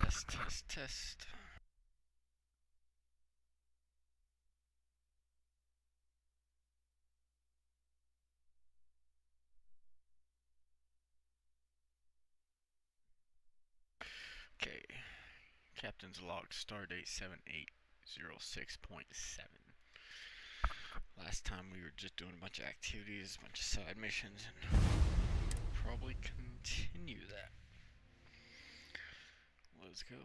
Test, test, test. Okay. Captain's log, stardate 7806.7. Last time we were just doing a bunch of activities, a bunch of side missions, and probably continue that. Let's go.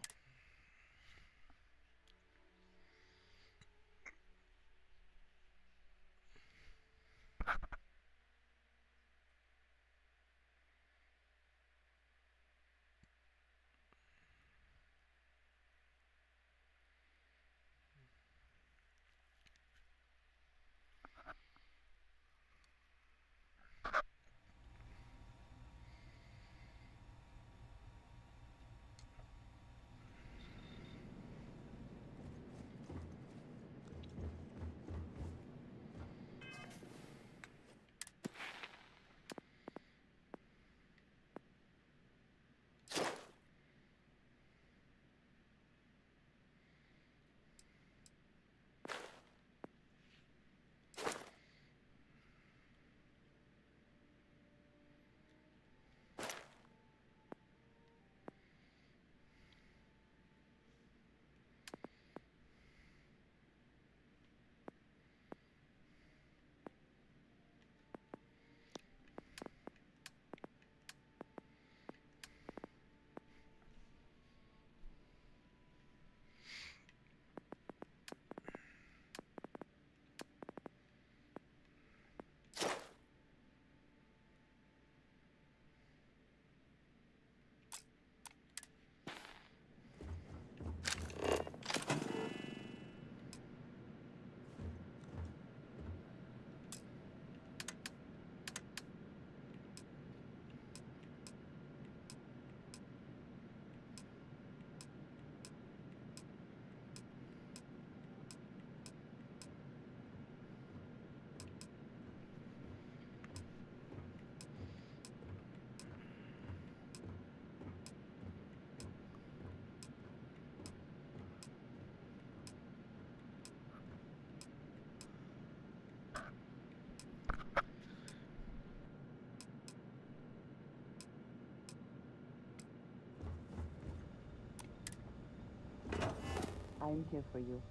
I'm here for you,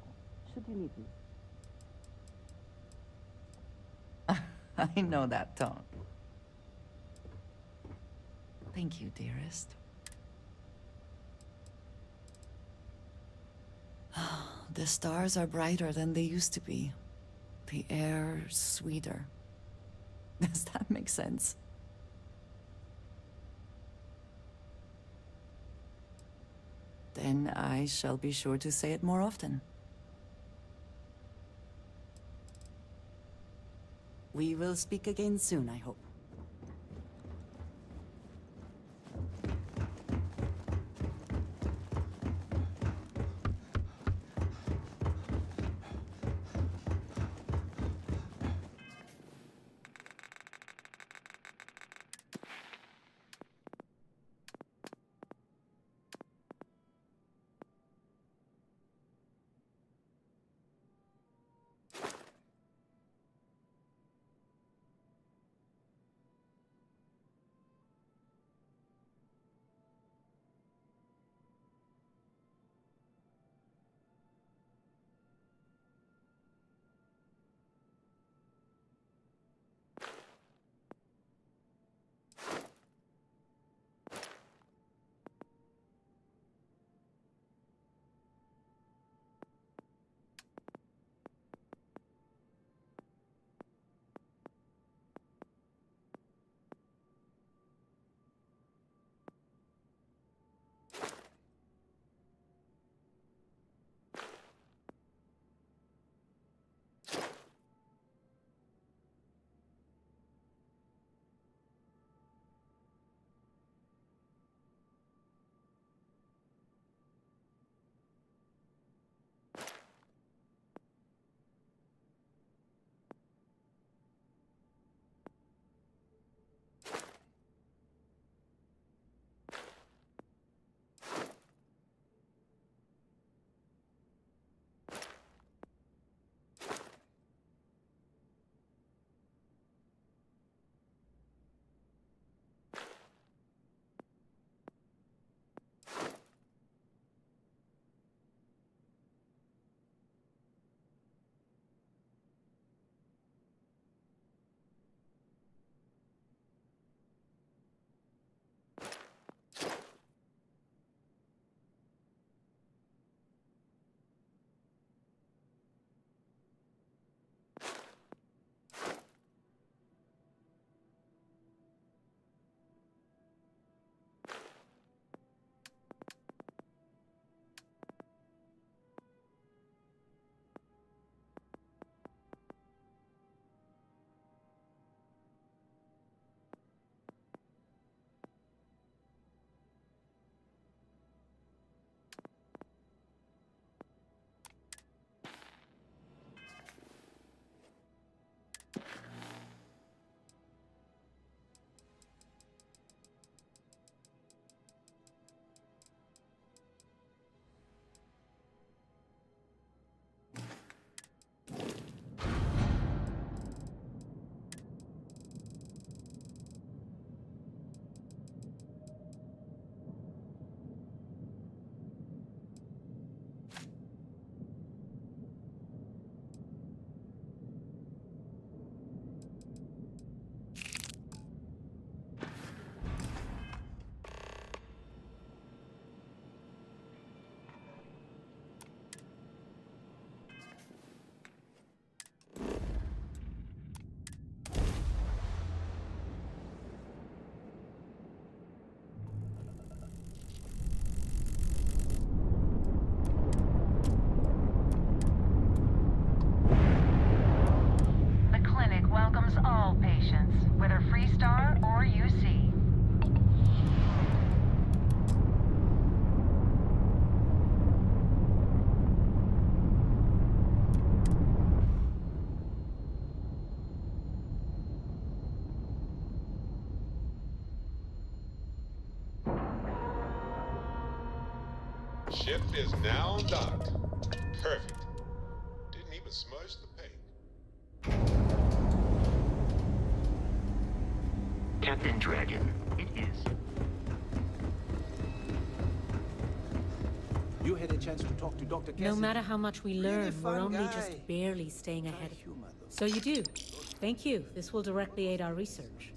should you need me. I know that tone. Thank you, dearest. The stars are brighter than they used to be. The air sweeter. Does that make sense? Then I shall be sure to say it more often. We will speak again soon, I hope. Ship is now docked. Perfect. Didn't even smudge the paint. Captain Dragon, it is. You had a chance to talk to Dr. Cassidy. No matter how much we learn, Really we're fun only guy. just barely staying ahead of him. Humor, though. So you do. Thank you. This will directly aid our research.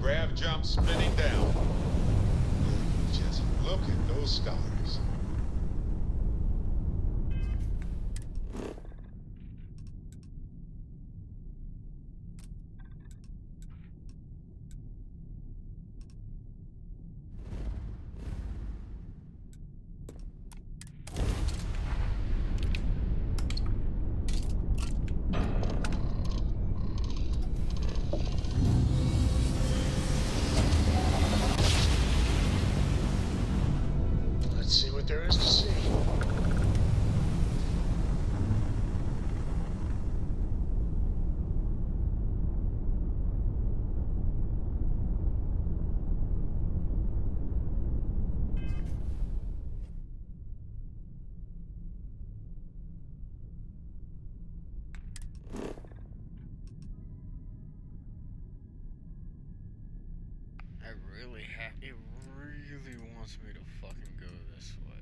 Grav jump spinning down. Just look at those stars. Let's see what there is to see. It really wants me to fucking go this way.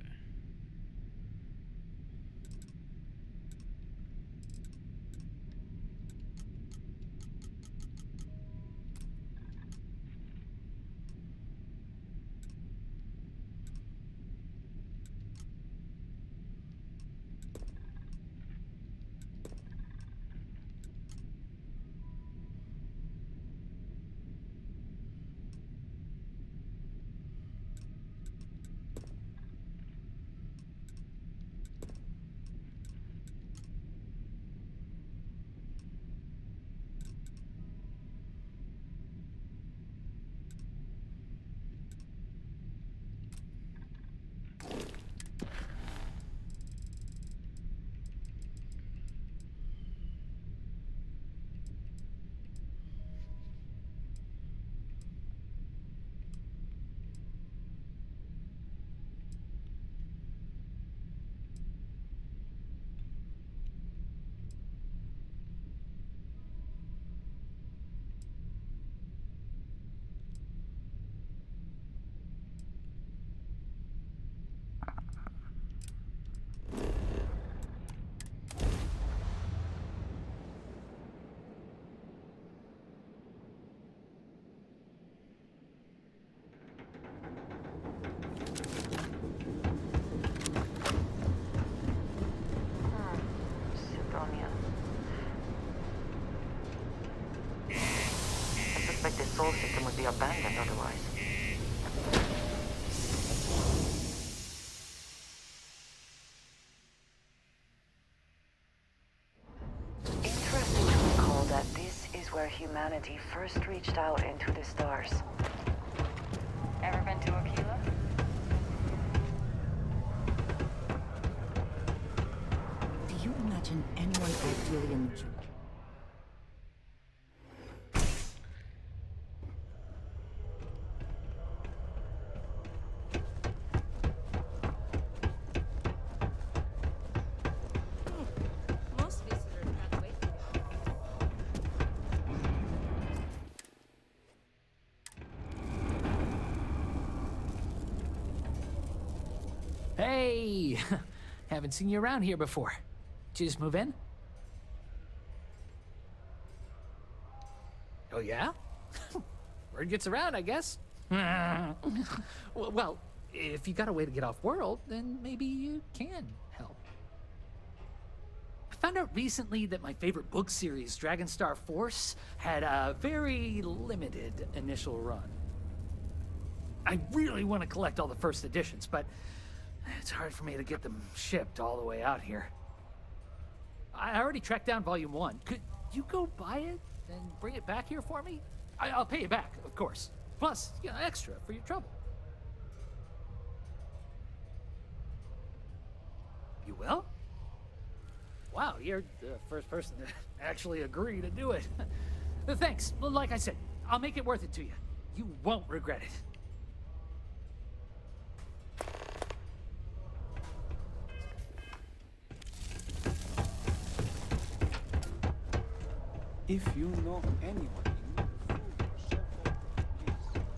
system would be abandoned otherwise. Interesting to recall that this is where humanity first reached out into the stars. Ever been to Aquila? Do you imagine anyone actually enjoy? Most visitors have to wait. Hey! Haven't seen you around here before. Did you just move in? Oh, yeah? Word gets around, I guess. Well, if you got a way to get off world, then maybe you can help. I found out recently that my favorite book series, Dragonstar Force, had a very limited initial run. I really want to collect all the first editions, but it's hard for me to get them shipped all the way out here. I already tracked down Volume 1. Could you go buy it and bring it back here for me? I'll pay you back, of course. Plus, extra for your trouble. You will? Wow, you're the first person to actually agree to do it. Thanks. Like I said, I'll make it worth it to you. You won't regret it. If you know anyone in need of food or shelter, please.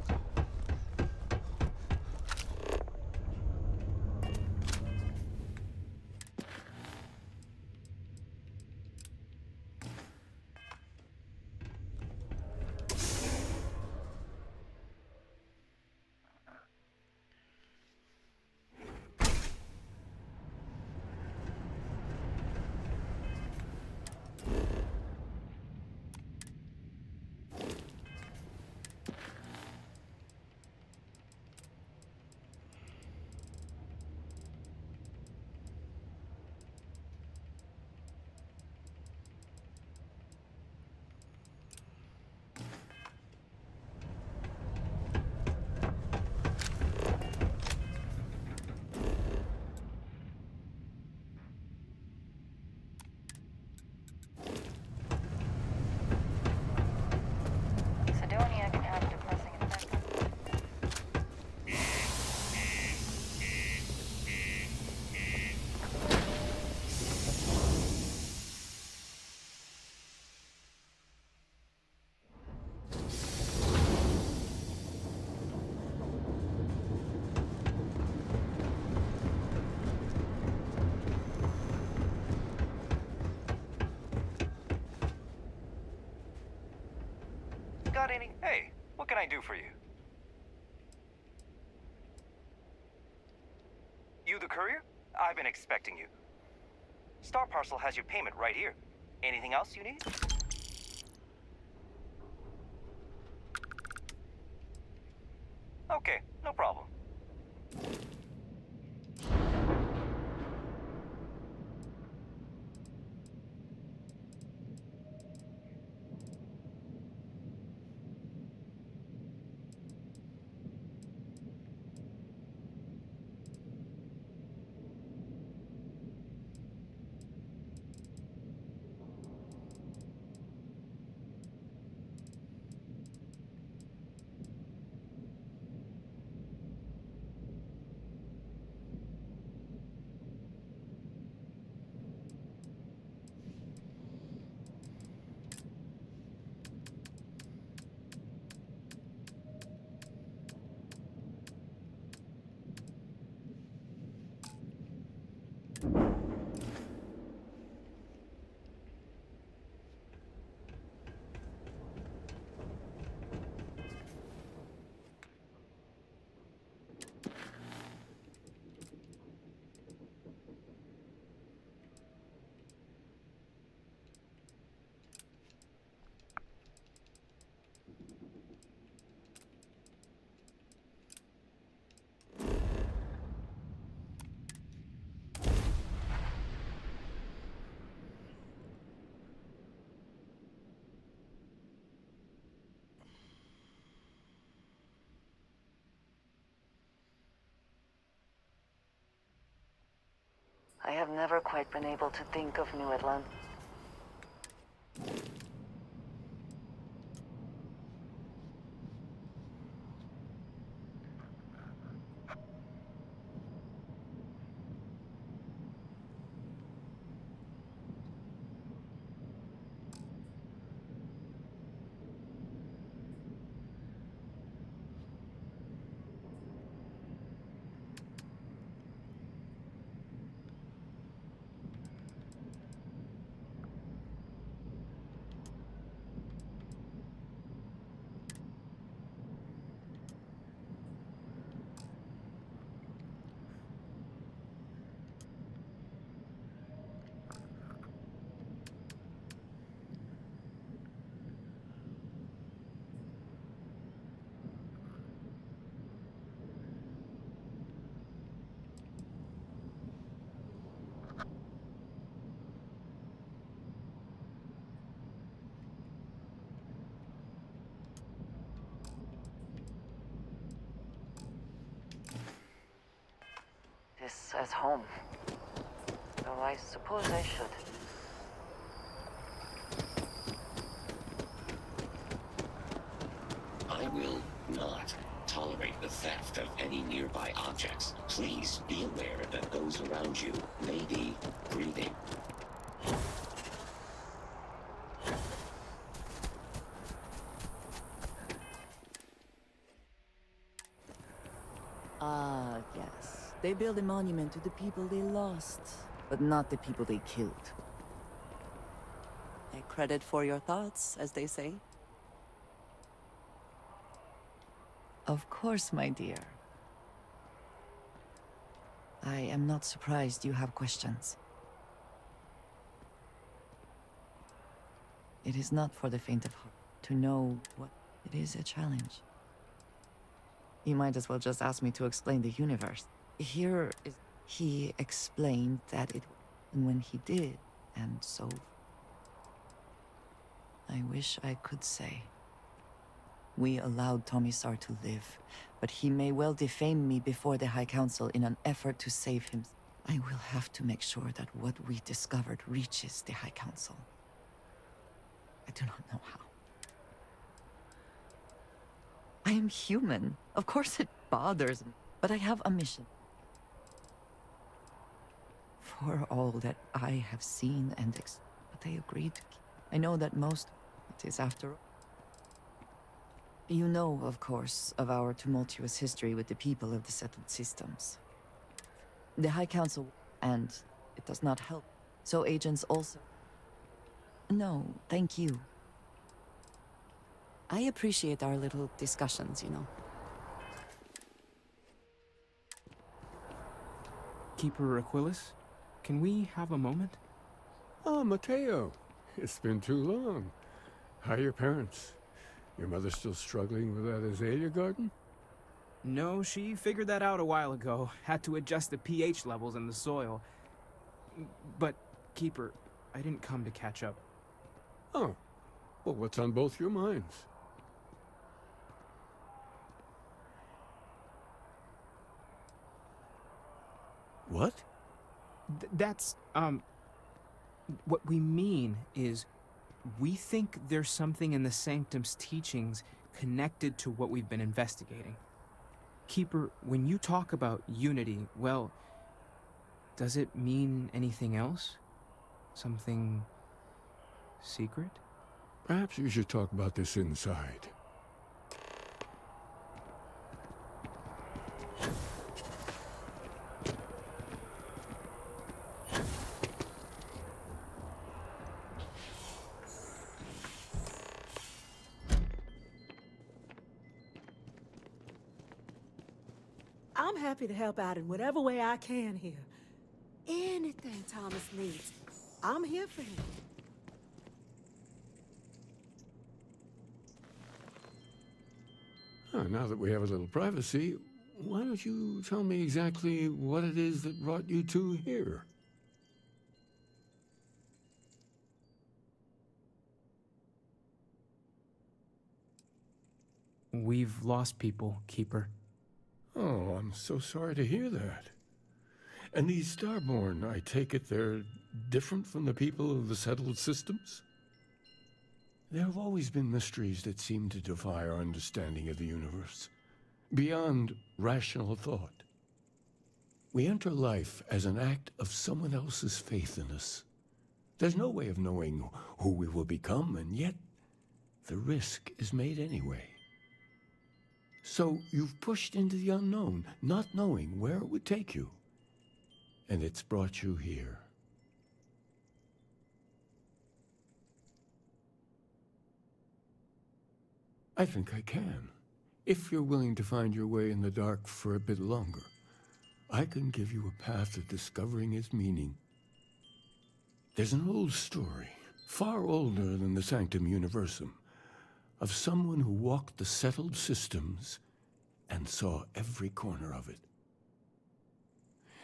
Sidonia can have a depressing effect. Got any? Hey, what can I do for you? You the courier? I've been expecting you. Star Parcel has your payment right here. Anything else you need? Okay, no problem. I have never quite been able to think of New Atlantis. This as home. Though I suppose I should. I will not tolerate the theft of any nearby objects. Please be aware that those around you may be grieving. Ah, yes. They build a monument to the people they lost, but not the people they killed. A credit for your thoughts, as they say. Of course, my dear. I am not surprised you have questions. It is not for the faint of heart to know what it is a challenge. You might as well just ask me to explain the universe. Here is... He explained that it... And when he did, and so... I wish I could say. We allowed Tomisar to live, but he may well defame me before the High Council in an effort to save him. I will have to make sure that what we discovered reaches the High Council. I do not know how. I am human. Of course it bothers me, but I have a mission. For all that I have seen and but they agreed to keep. I know that most it is after all. You know, of course, of our tumultuous history with the people of the settled systems. The High Council, and it does not help. So agents also... No, thank you. I appreciate our little discussions, you know. Keeper Aquilus, can we have a moment? Ah, Mateo. It's been too long. How are your parents? Your mother still struggling with that azalea garden? No, she figured that out a while ago. Had to adjust the pH levels in the soil. But, Keeper, I didn't come to catch up. Oh. Well, what's on both your minds? What? That's, what we mean is, we think there's something in the Sanctum's teachings connected to what we've been investigating. Keeper, when you talk about unity, well, does it mean anything else? Something secret? Perhaps you should talk about this inside. I'm happy to help out in whatever way I can here. Anything Thomas needs, I'm here for him. Now that we have a little privacy, why don't you tell me exactly what it is that brought you two here? We've lost people, Keeper. Oh, I'm so sorry to hear that. And these Starborn, I take it they're different from the people of the settled systems? There have always been mysteries that seem to defy our understanding of the universe, beyond rational thought. We enter life as an act of someone else's faith in us. There's no way of knowing who we will become, and yet the risk is made anyway. So you've pushed into the unknown, not knowing where it would take you. And it's brought you here. I think I can. If you're willing to find your way in the dark for a bit longer, I can give you a path to discovering its meaning. There's an old story, far older than the Sanctum Universum, of someone who walked the settled systems and saw every corner of it.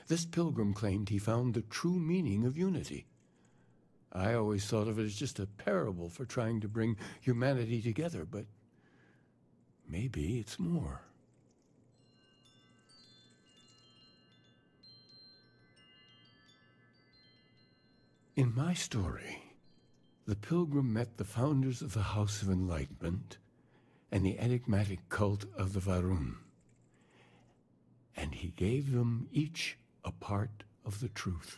This pilgrim claimed he found the true meaning of unity. I always thought of it as just a parable for trying to bring humanity together, but maybe it's more. In my story, the pilgrim met the founders of the House of Enlightenment and the enigmatic cult of the Varun, and he gave them each a part of the truth.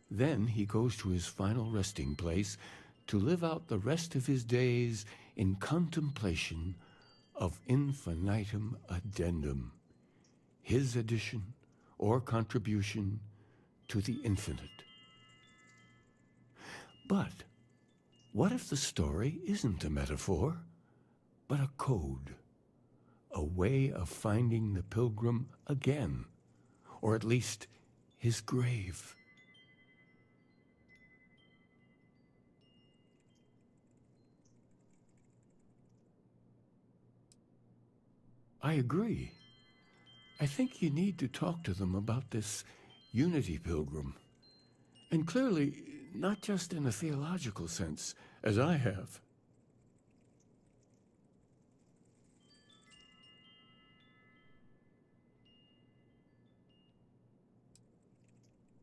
Then he goes to his final resting place to live out the rest of his days in contemplation of infinitum addendum, his addition or contribution to the infinite. But what if the story isn't a metaphor, but a code, a way of finding the pilgrim again, or at least his grave? I agree. I think you need to talk to them about this unity pilgrim. And clearly, not just in a theological sense, as I have.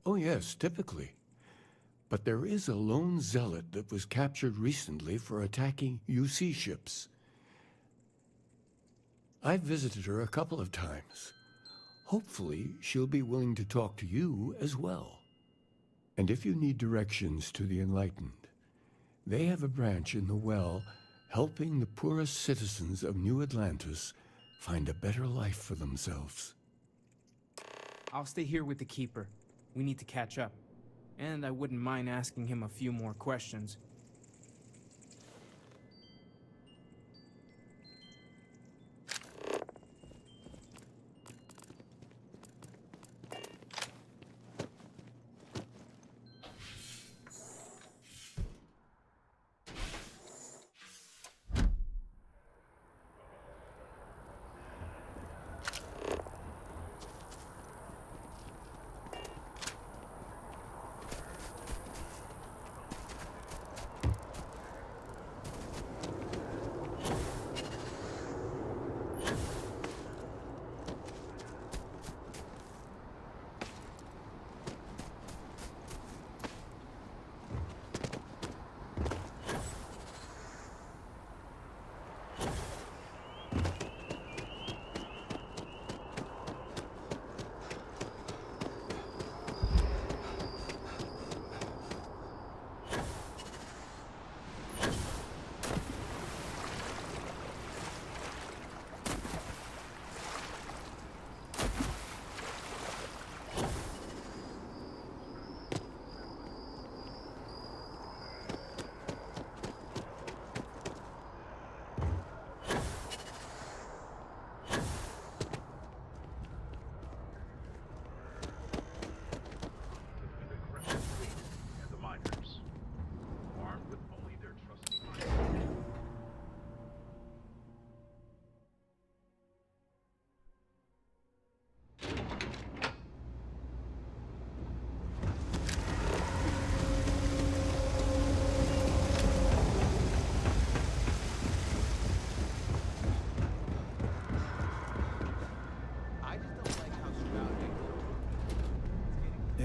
Oh yes, typically. But there is a lone zealot that was captured recently for attacking UC ships. I've visited her a couple of times. Hopefully, she'll be willing to talk to you as well. And if you need directions to the Enlightened, they have a branch in the Well helping the poorest citizens of New Atlantis find a better life for themselves. I'll stay here with the Keeper. We need to catch up. And I wouldn't mind asking him a few more questions.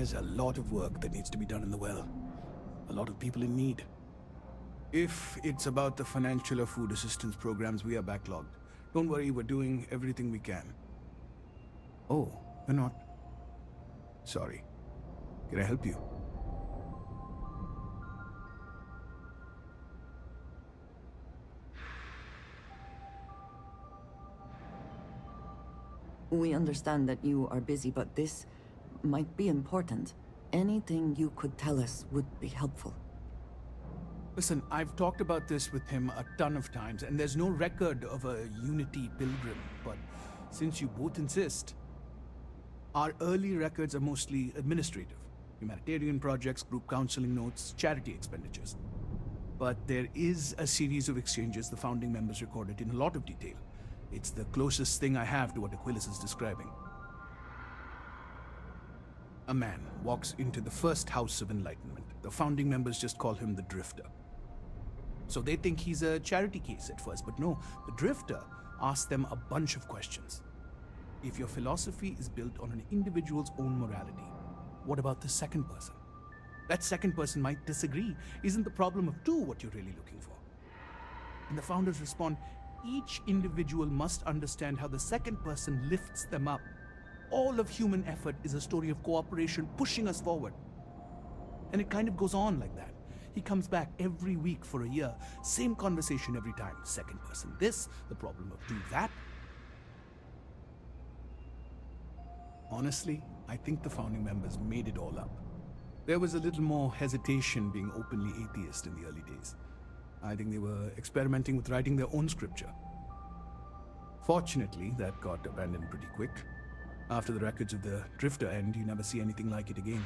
There's a lot of work that needs to be done in the well. A lot of people in need. If it's about the financial or food assistance programs, we are backlogged. Don't worry, we're doing everything we can. Oh, you're not? Sorry. Can I help you? We understand that you are busy, but this might be important. Anything you could tell us would be helpful. Listen, I've talked about this with him a ton of times, and there's no record of a Unity pilgrim, but since you both insist, our early records are mostly administrative. Humanitarian projects, group counseling notes, charity expenditures. But there is a series of exchanges the founding members recorded in a lot of detail. It's the closest thing I have to what Aquilus is describing. A man walks into the first House of Enlightenment. The founding members just call him the Drifter. So they think he's a charity case at first, but no, the Drifter asks them a bunch of questions. If your philosophy is built on an individual's own morality, what about the second person? That second person might disagree. Isn't the problem of two what you're really looking for? And the founders respond, each individual must understand how the second person lifts them up. All of human effort is a story of cooperation pushing us forward. And it kind of goes on like that. He comes back every week for a year. Same conversation every time. Second person this, the problem of do that. Honestly, I think the founding members made it all up. There was a little more hesitation being openly atheist in the early days. I think they were experimenting with writing their own scripture. Fortunately, that got abandoned pretty quick. After the records of the Drifter end, you never see anything like it again.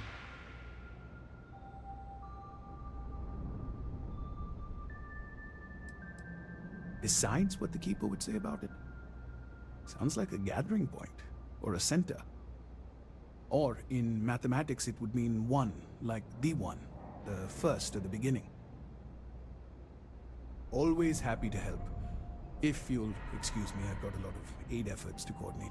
Besides what the Keeper would say about it, sounds like a gathering point, or a center. Or, in mathematics, it would mean one, like the one, the first or the beginning. Always happy to help. If you'll excuse me, I've got a lot of aid efforts to coordinate.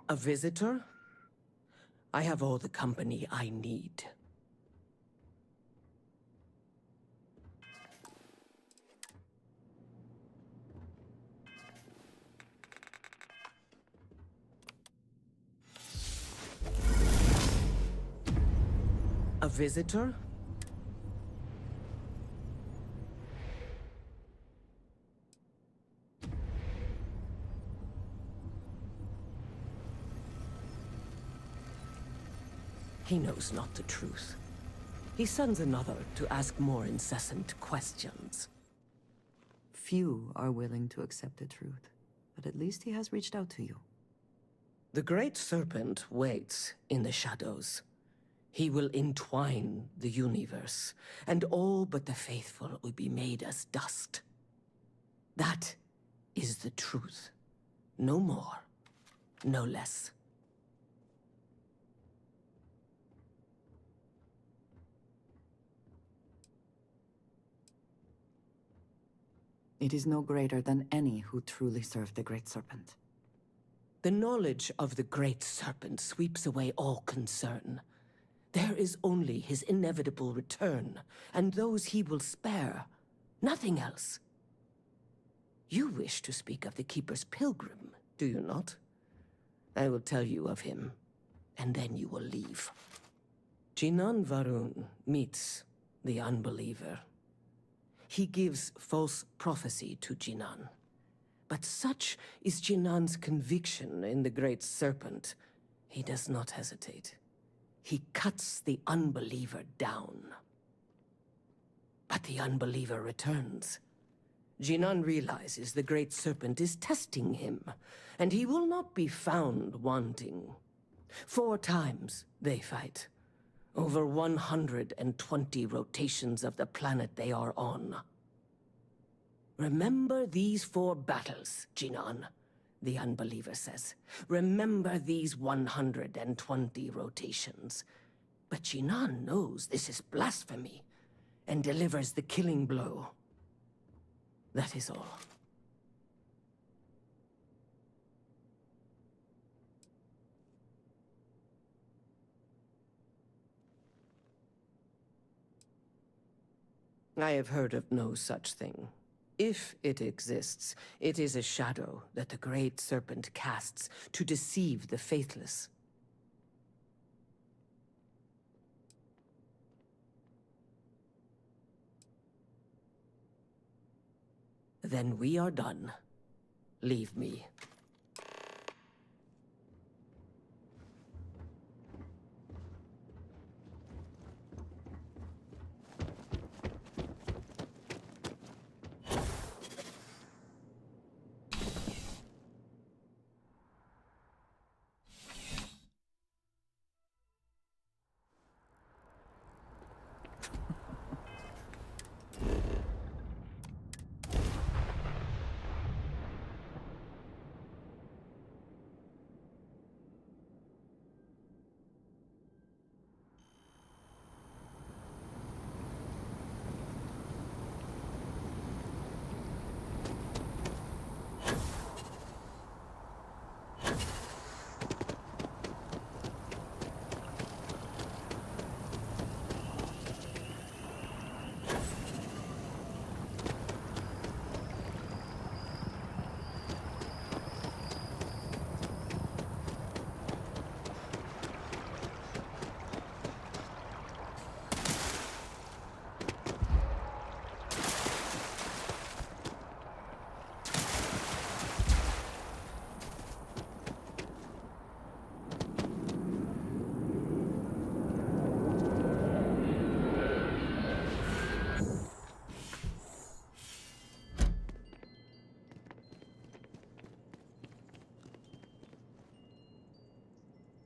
A visitor? I have all the company I need. A visitor? He knows not the truth. He sends another to ask more incessant questions. Few are willing to accept the truth, but at least he has reached out to you. The Great Serpent waits in the shadows. He will entwine the universe, and all but the faithful will be made as dust. That is the truth. No more, no less. It is no greater than any who truly serve the Great Serpent. The knowledge of the Great Serpent sweeps away all concern. There is only his inevitable return, and those he will spare. Nothing else. You wish to speak of the Keeper's Pilgrim, do you not? I will tell you of him, and then you will leave. Jinan Varun meets the unbeliever. He gives false prophecy to Jinan. But such is Jinan's conviction in the Great Serpent, he does not hesitate. He cuts the unbeliever down. But the unbeliever returns. Jinan realizes the Great Serpent is testing him, and he will not be found wanting. 4 times they fight. Over 120 rotations of the planet they are on. Remember these 4 battles, Jinan, the unbeliever says. Remember these 120 rotations. But Jinan knows this is blasphemy, and delivers the killing blow. That is all. I have heard of no such thing. If it exists, it is a shadow that the Great Serpent casts to deceive the faithless. Then we are done. Leave me.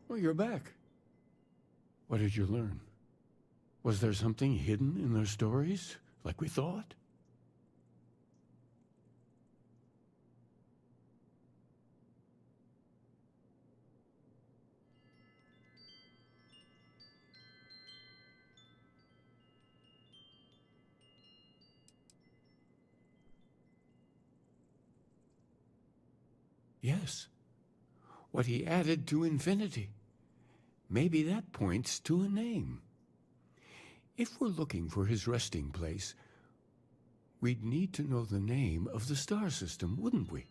Oh, you're back. What did you learn? Was there something hidden in their stories, like we thought? Yes. what he added to infinity. Maybe that points to a name. If we're looking for his resting place, we'd need to know the name of the star system, wouldn't we?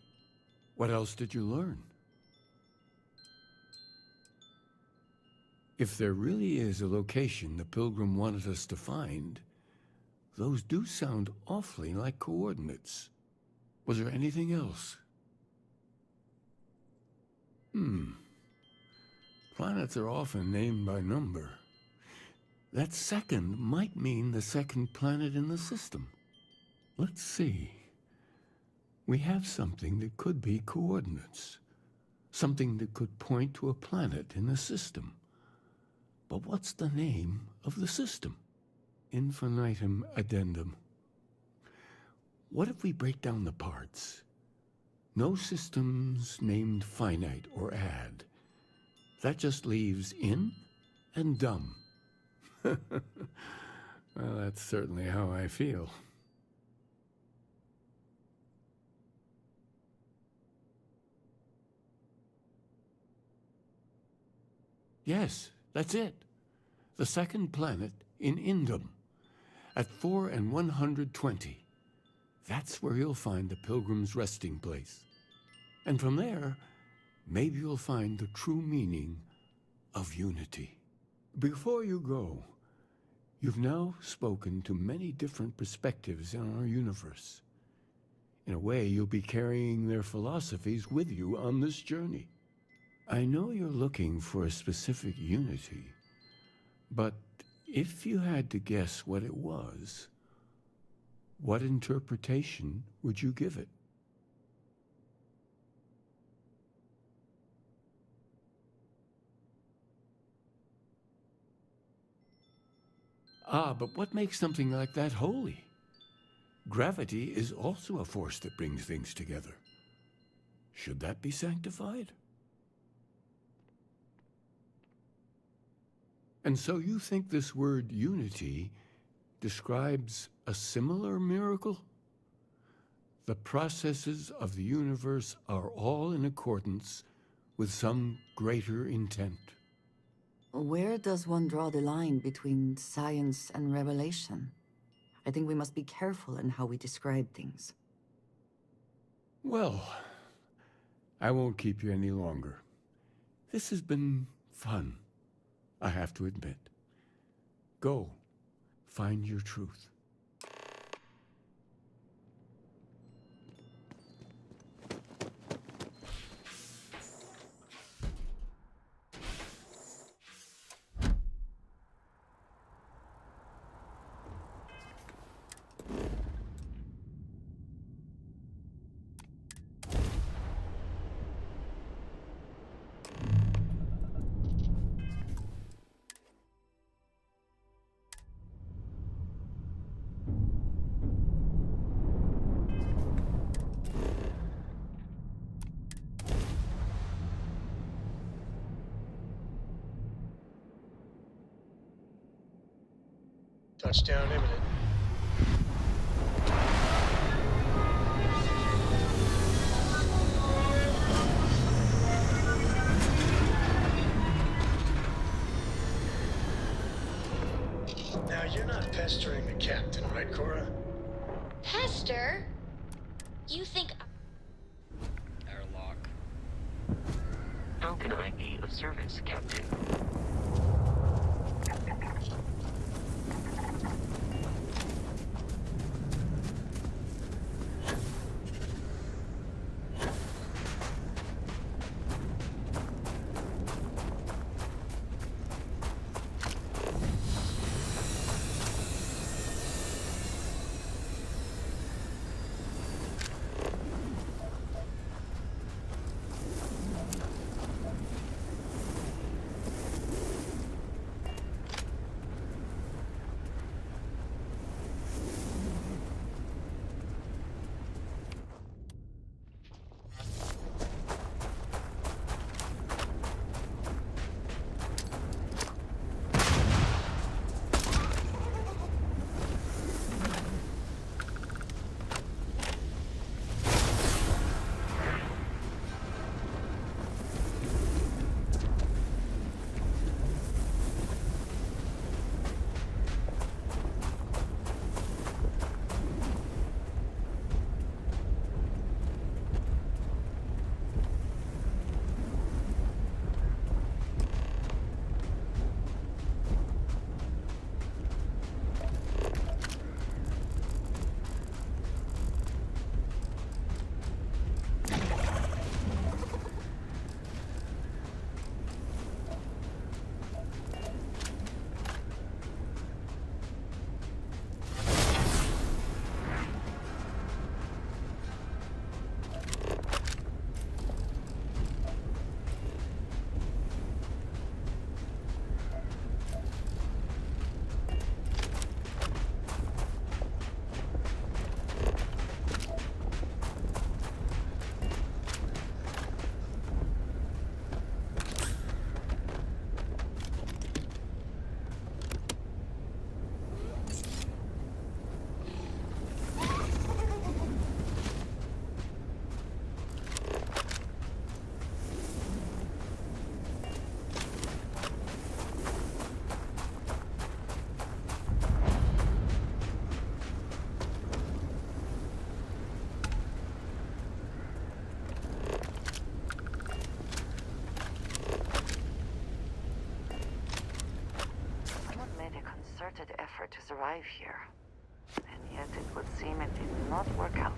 What else did you learn? If there really is a location the Pilgrim wanted us to find, those do sound awfully like coordinates. Was there anything else? Planets are often named by number. That second might mean the second planet in the system. Let's see. We have something that could be coordinates. Something that could point to a planet in the system. But what's the name of the system? Infinitum addendum. What if we break down the parts? No systems named finite or add. That just leaves in and dumb. Well, that's certainly how I feel. Yes, that's it. The second planet in Indum, at 4 and 120. That's where you'll find the Pilgrim's resting place. And from there, maybe you'll find the true meaning of unity. Before you go, you've now spoken to many different perspectives in our universe. In a way, you'll be carrying their philosophies with you on this journey. I know you're looking for a specific unity, but if you had to guess what it was, what interpretation would you give it? But what makes something like that holy? Gravity is also a force that brings things together. Should that be sanctified? And so you think this word unity describes a similar miracle? The processes of the universe are all in accordance with some greater intent. Where does one draw the line between science and revelation? I think we must be careful in how we describe things. Well, I won't keep you any longer. This has been fun, I have to admit. Go, find your truth. Touchdown imminent. Now, you're not pestering the captain, right, Cora? Pester? You think... Airlock. How can I be of service, Captain? survive here. And yet it would seem it did not work out.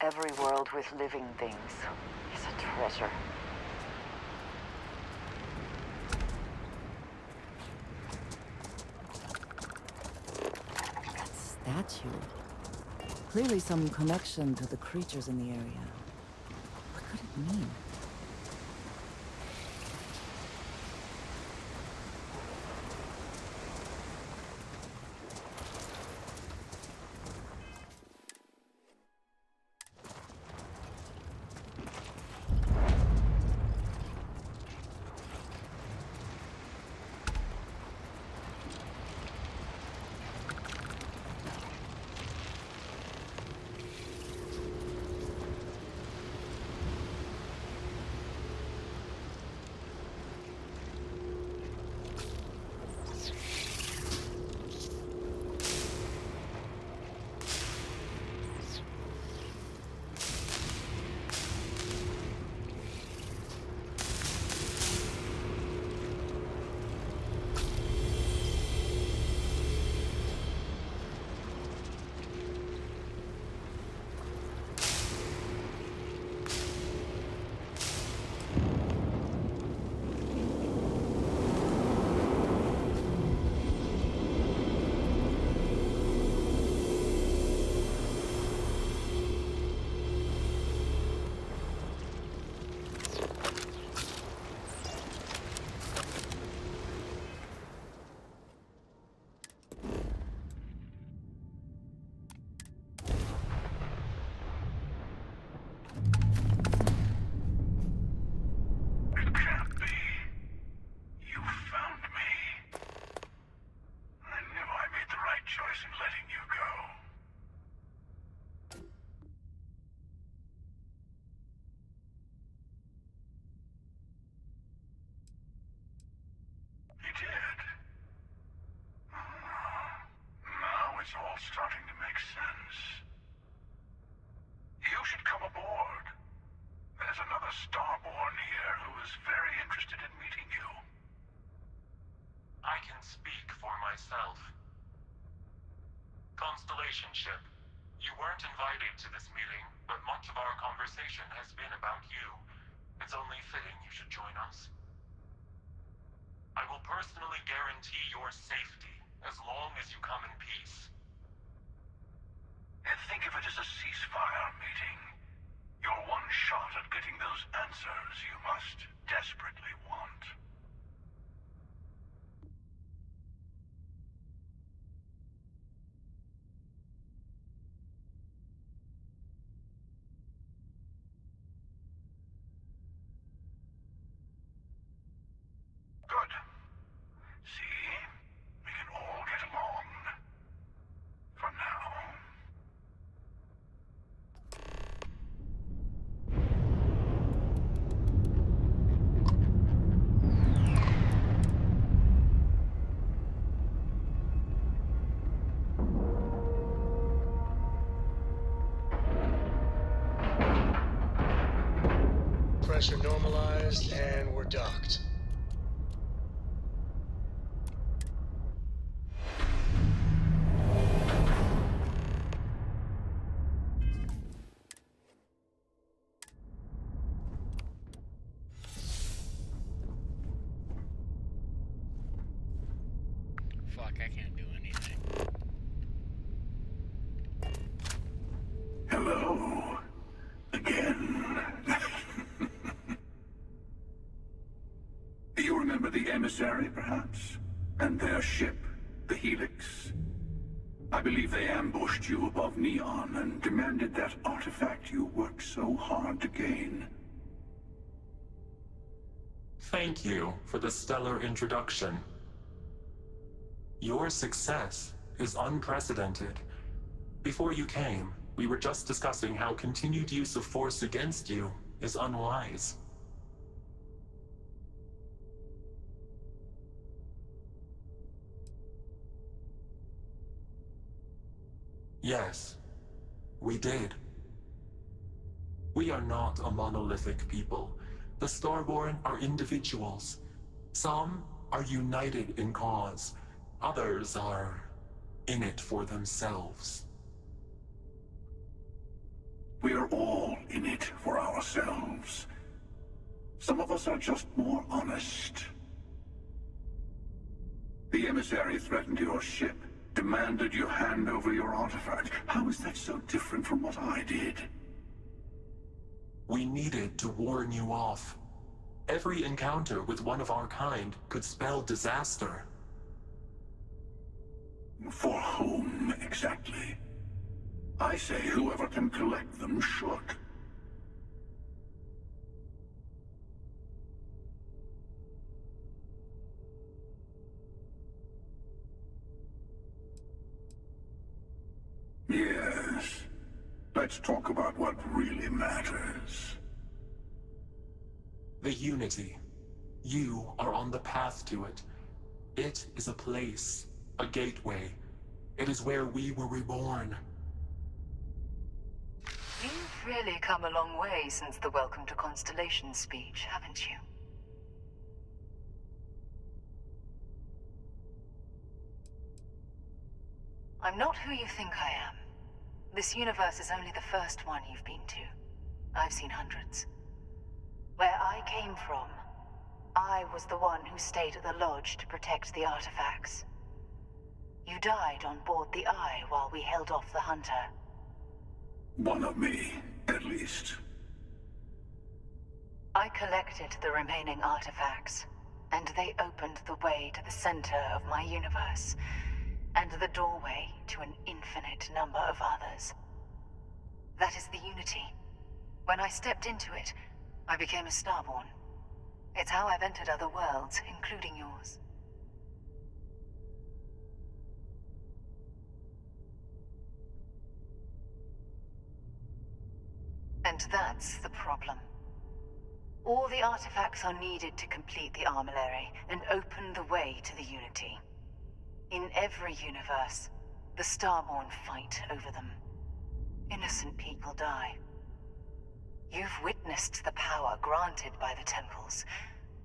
Every world with living things is a treasure. That statue. Clearly some connection to the creatures in the area. What could it mean? It's all starting to make sense. You should come aboard. There's another Starborn here who is very interested in meeting you. I can speak for myself. Constellation ship, you weren't invited to this meeting, but much of our conversation has been about you. It's only fitting you should join us. I will personally guarantee your safety as long as you come in peace. And think of it as a ceasefire meeting. Your one shot at getting those answers you must desperately want. Good. See? We can all get along. For now. Pressure normalized, and we're docked. Fuck, I can't do anything. Hello. Again. You remember the emissary, perhaps? And their ship, the Helix? I believe they ambushed you above Neon and demanded that artifact you worked so hard to gain. Thank you for the stellar introduction. Your success is unprecedented. Before you came, we were just discussing how continued use of force against you is unwise. Yes, we did. We are not a monolithic people. The Starborn are individuals. Some are united in cause. Others are in it for themselves. We are all Some of us are just more honest. The emissary threatened your ship, demanded you hand over your artifact. How is that so different from what I did? We needed to warn you off. Every encounter with one of our kind could spell disaster. For whom, exactly? I say whoever can collect them should. Yes. Let's talk about what really matters. The Unity. You are on the path to it. It is a place, a gateway. It is where we were reborn. You've really come a long way since the Welcome to Constellation speech, haven't you? I'm not who you think I am. This universe is only the first one you've been to. I've seen hundreds. Where I came from, I was the one who stayed at the lodge to protect the artifacts. You died on board the Eye while we held off the Hunter. One of me, at least. I collected the remaining artifacts, and they opened the way to the center of my universe, and the doorway to an infinite number of others. That is the Unity. When I stepped into it, I became a Starborn. It's how I've entered other worlds, including yours. And that's the problem. All the artifacts are needed to complete the armillary and open the way to the Unity. In every universe, the Starborn fight over them. Innocent people die. You've witnessed the power granted by the temples,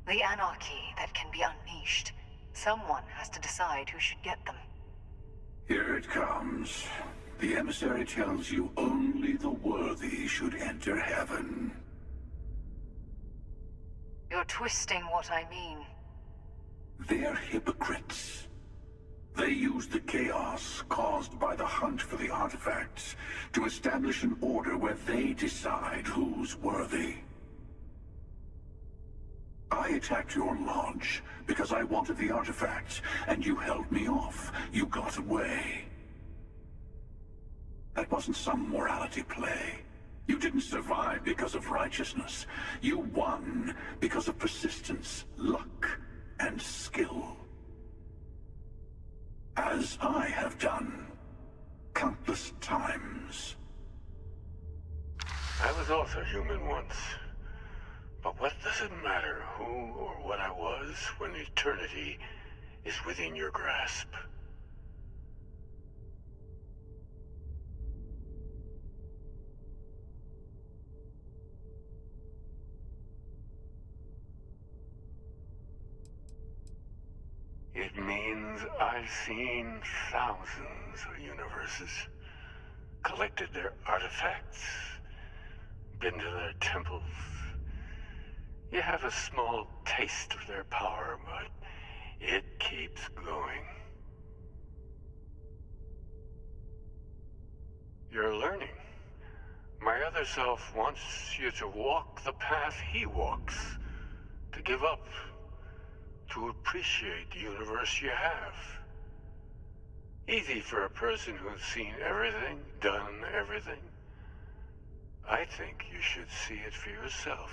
the anarchy that can be unleashed. Someone has to decide who should get them. Here it comes. The emissary tells you only the worthy should enter heaven. You're twisting what I mean. They're hypocrites. They use the chaos caused by the hunt for the artifacts to establish an order where they decide who's worthy. I attacked your lodge because I wanted the artifacts, and you held me off. You got away. That wasn't some morality play. You didn't survive because of righteousness. You won because of persistence, luck, and skill. As I have done, countless times. I was also human once. But what does it matter who or what I was when eternity is within your grasp? It means I've seen thousands of universes, collected their artifacts, been to their temples. You have a small taste of their power, but it keeps going. You're learning. My other self wants you to walk the path he walks, to give up, to appreciate the universe you have. Easy for a person who's seen everything, done everything. I think you should see it for yourself.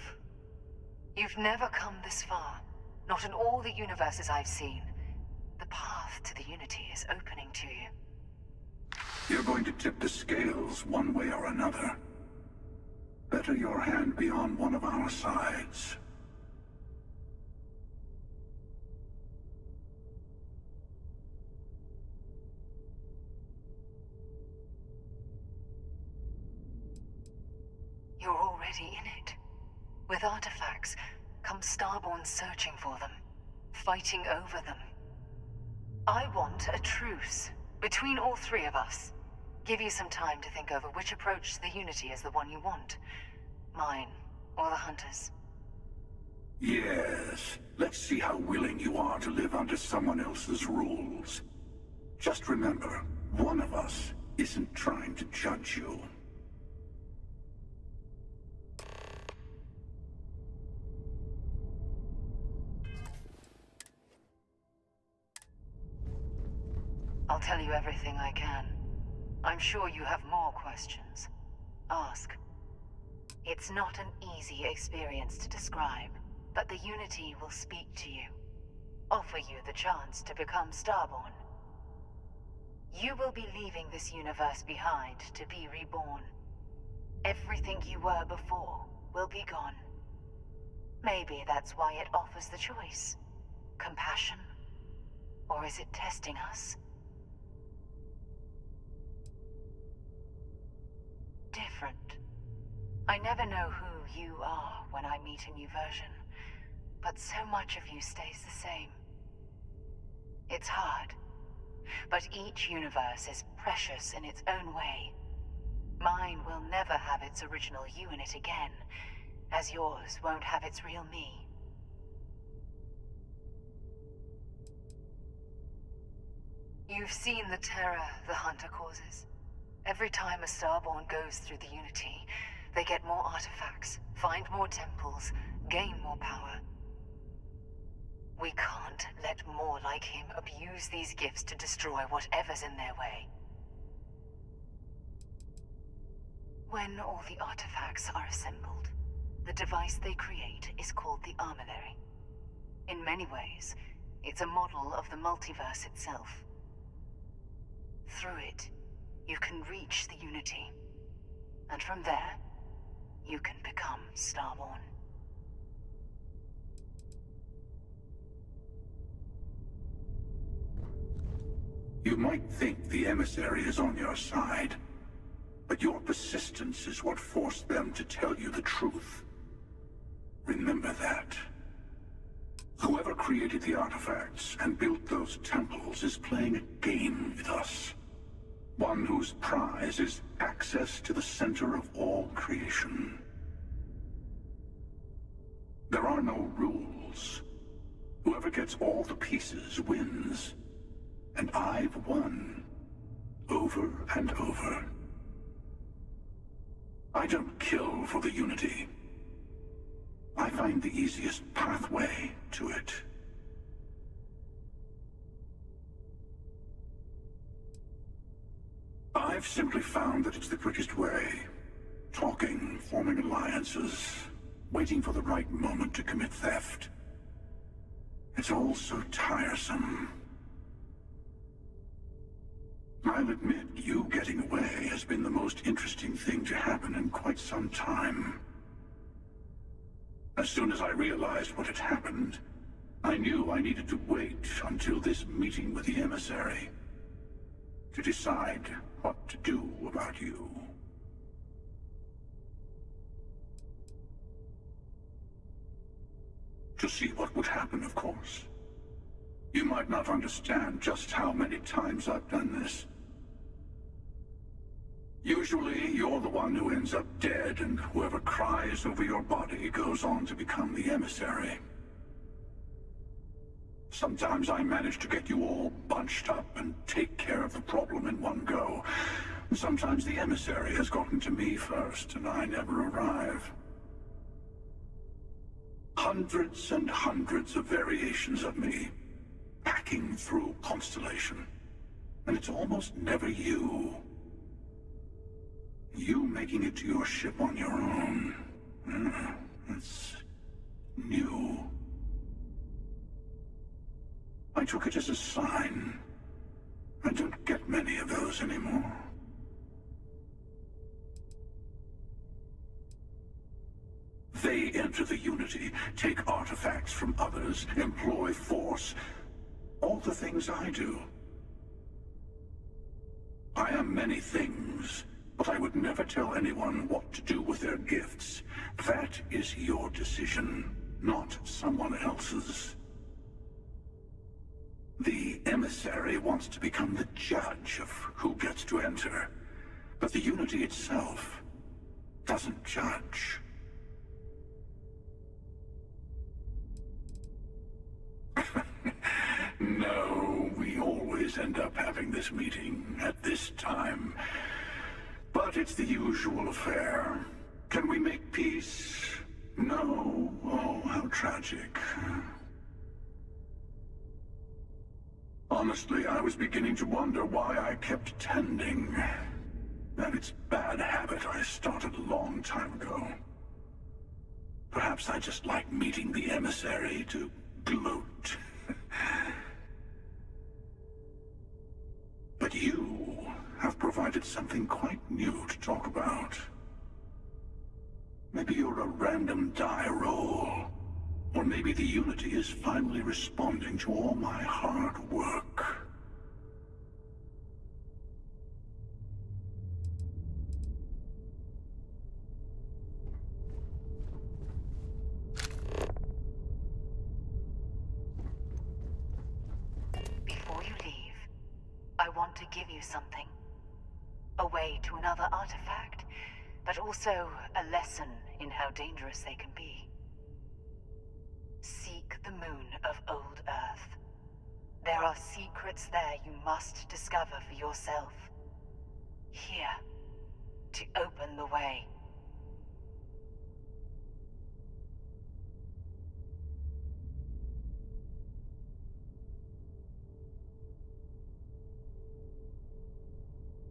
You've never come this far. Not in all the universes I've seen. The path to the Unity is opening to you. You're going to tip the scales one way or another. Better your hand be on one of our sides. You're already in it. With artifacts, come Starborn searching for them, fighting over them. I want a truce between all three of us. Give you some time to think over which approach to the Unity is the one you want. Mine, or the Hunters. Yes. Let's see how willing you are to live under someone else's rules. Just remember, one of us isn't trying to judge you. I'll tell you everything I can. I'm sure you have more questions. Ask. It's not an easy experience to describe, but the Unity will speak to you. Offer you the chance to become Starborn. You will be leaving this universe behind to be reborn. Everything you were before will be gone. Maybe that's why it offers the choice. Compassion? Or is it testing us? Different. I never know who you are when I meet a new version, but so much of you stays the same. It's hard, but each universe is precious in its own way. Mine will never have its original you in it again, as yours won't have its real me. You've seen the terror the Hunter causes. Every time a Starborn goes through the Unity, they get more artifacts, find more temples, gain more power. We can't let more like him abuse these gifts to destroy whatever's in their way. When all the artifacts are assembled, the device they create is called the Armillary. In many ways, it's a model of the multiverse itself. Through it, you can reach the Unity, and from there, you can become Starborn. You might think the emissary is on your side, but your persistence is what forced them to tell you the truth. Remember that. Whoever created the artifacts and built those temples is playing a game with us. One whose prize is access to the center of all creation. There are no rules. Whoever gets all the pieces wins. And I've won. Over and over. I don't kill for the Unity. I find the easiest pathway to it. I've simply found that it's the quickest way. Talking, forming alliances, waiting for the right moment to commit theft. It's all so tiresome. I'll admit, you getting away has been the most interesting thing to happen in quite some time. As soon as I realized what had happened, I knew I needed to wait until this meeting with the emissary to decide what to do about you. To see what would happen, of course. You might not understand just how many times I've done this. Usually, you're the one who ends up dead, and whoever cries over your body goes on to become the emissary. Sometimes I manage to get you all bunched up and take care of the problem in one go. Sometimes the emissary has gotten to me first, and I never arrive. Hundreds and hundreds of variations of me, hacking through Constellation. And it's almost never you. You making it to your ship on your own. It's new. I took it as a sign. I don't get many of those anymore. They enter the Unity, take artifacts from others, employ force. All the things I do. I am many things, but I would never tell anyone what to do with their gifts. That is your decision, not someone else's. The emissary wants to become the judge of who gets to enter, but the Unity itself doesn't judge. always end up having this meeting at this time. But it's the usual affair. Can we make peace? No. Oh, how tragic. Honestly, I was beginning to wonder why I kept attending. That it's bad habit I started a long time ago. Perhaps I just like meeting the emissary to gloat. But you have provided something quite new to talk about. Maybe you're a random die roll. Or maybe the Unity is finally responding to all my hard work. Before you leave, I want to give you something. A way to another artifact, but also a lesson in how dangerous they can be. Seek the moon of Old Earth. There are secrets there you must discover for yourself. Here, to open the way.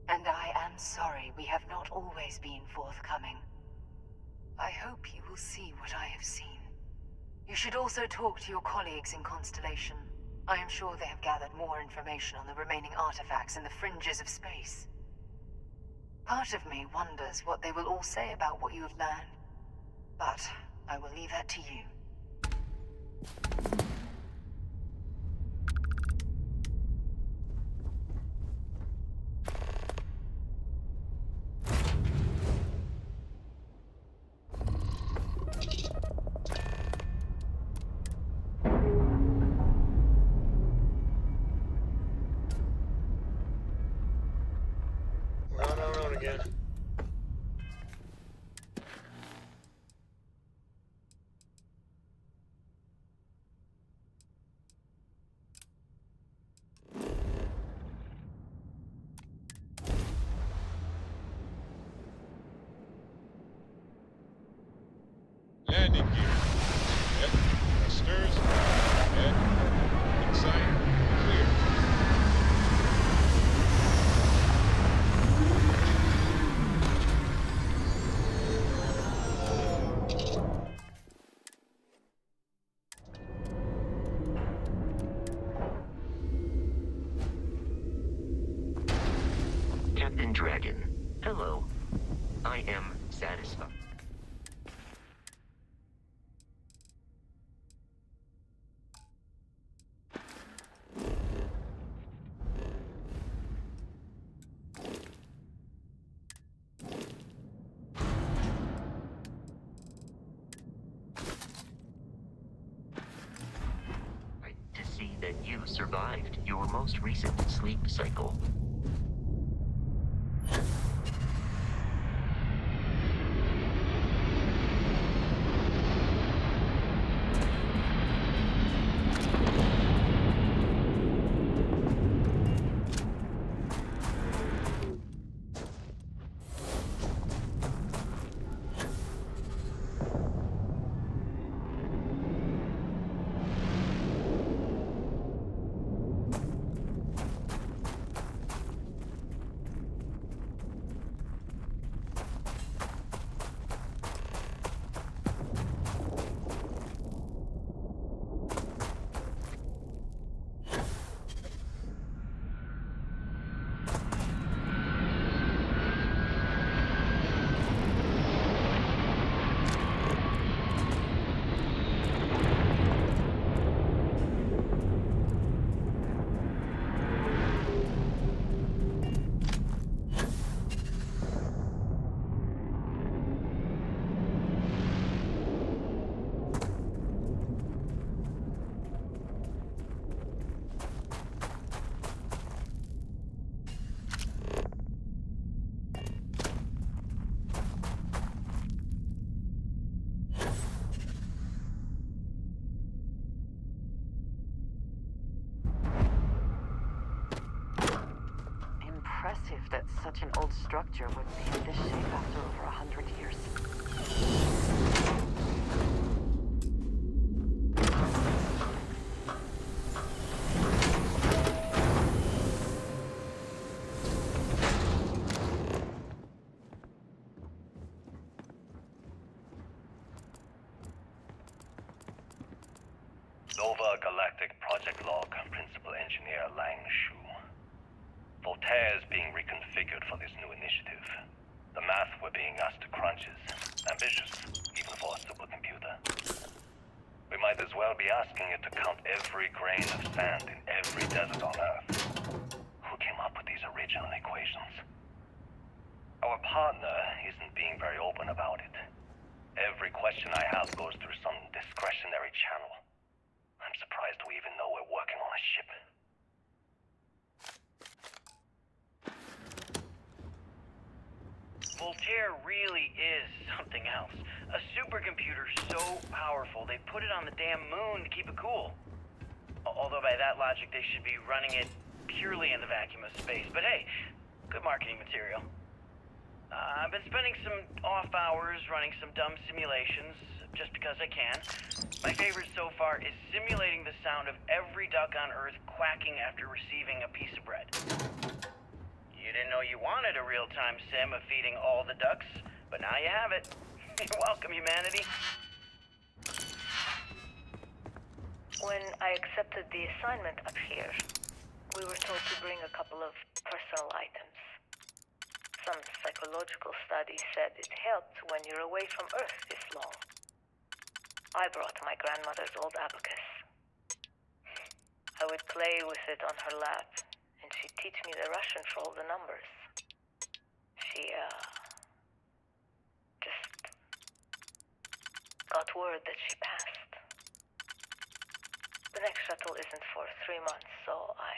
And I am sorry we have not always been forthcoming. I hope you will see what I have seen. You should also talk to your colleagues in Constellation. I am sure they have gathered more information on the remaining artifacts in the fringes of space. Part of me wonders what they will all say about what you have learned. But I will leave that to you. We're on our own again. Landing gear. Check. Thrusters. Check. Inside. Clear. Captain Dragon, hello. I am satisfied. To see that you survived your most recent sleep cycle. an old structure would be in this shape after over 100 years. Nova Galactic Project Log, Principal Engineer Lang Shu. Voltaire is being reconfigured for this new initiative. The math we're being asked to crunch is ambitious, even for a supercomputer. We might as well be asking it to count every grain of sand in every desert on Earth. Who came up with these original equations? Our partner isn't being very open about it. Every question I have goes through some discretionary channel. I'm surprised we even know we're working on a ship. Voltaire really is something else. A supercomputer so powerful they put it on the damn moon to keep it cool. Although by that logic they should be running it purely in the vacuum of space. But hey, good marketing material. I've been spending some off hours running some dumb simulations, just because I can. My favorite so far is simulating the sound of every duck on Earth quacking after receiving a piece of bread. You didn't know you wanted a real-time sim of feeding all the ducks, but now you have it. You're welcome, humanity. When I accepted the assignment up here, we were told to bring a couple of personal items. Some psychological study said it helped when you're away from Earth this long. I brought my grandmother's old abacus. I would play with it on her lap, and she'd teach me the Russian for all the numbers. She, just got word that she passed. The next shuttle isn't for 3 months, so I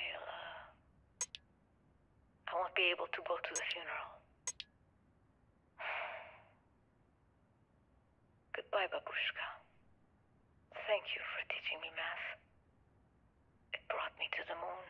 won't be able to go to the funeral. Goodbye, Babushka. Thank you for teaching me math. It brought me to the moon.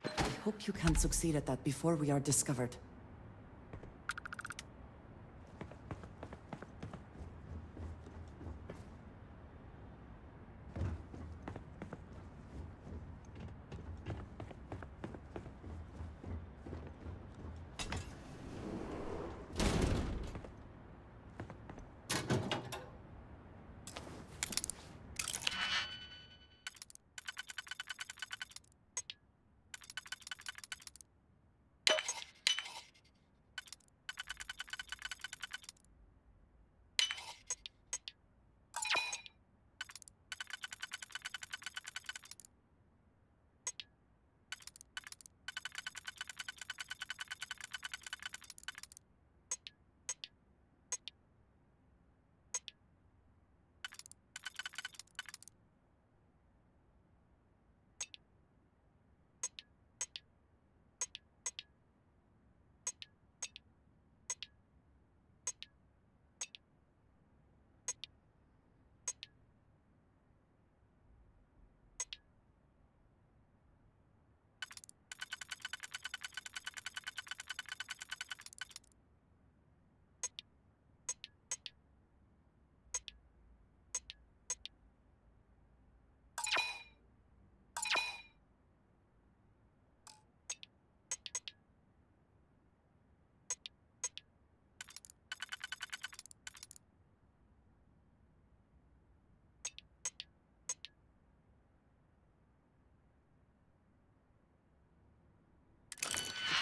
I hope you can succeed at that before we are discovered.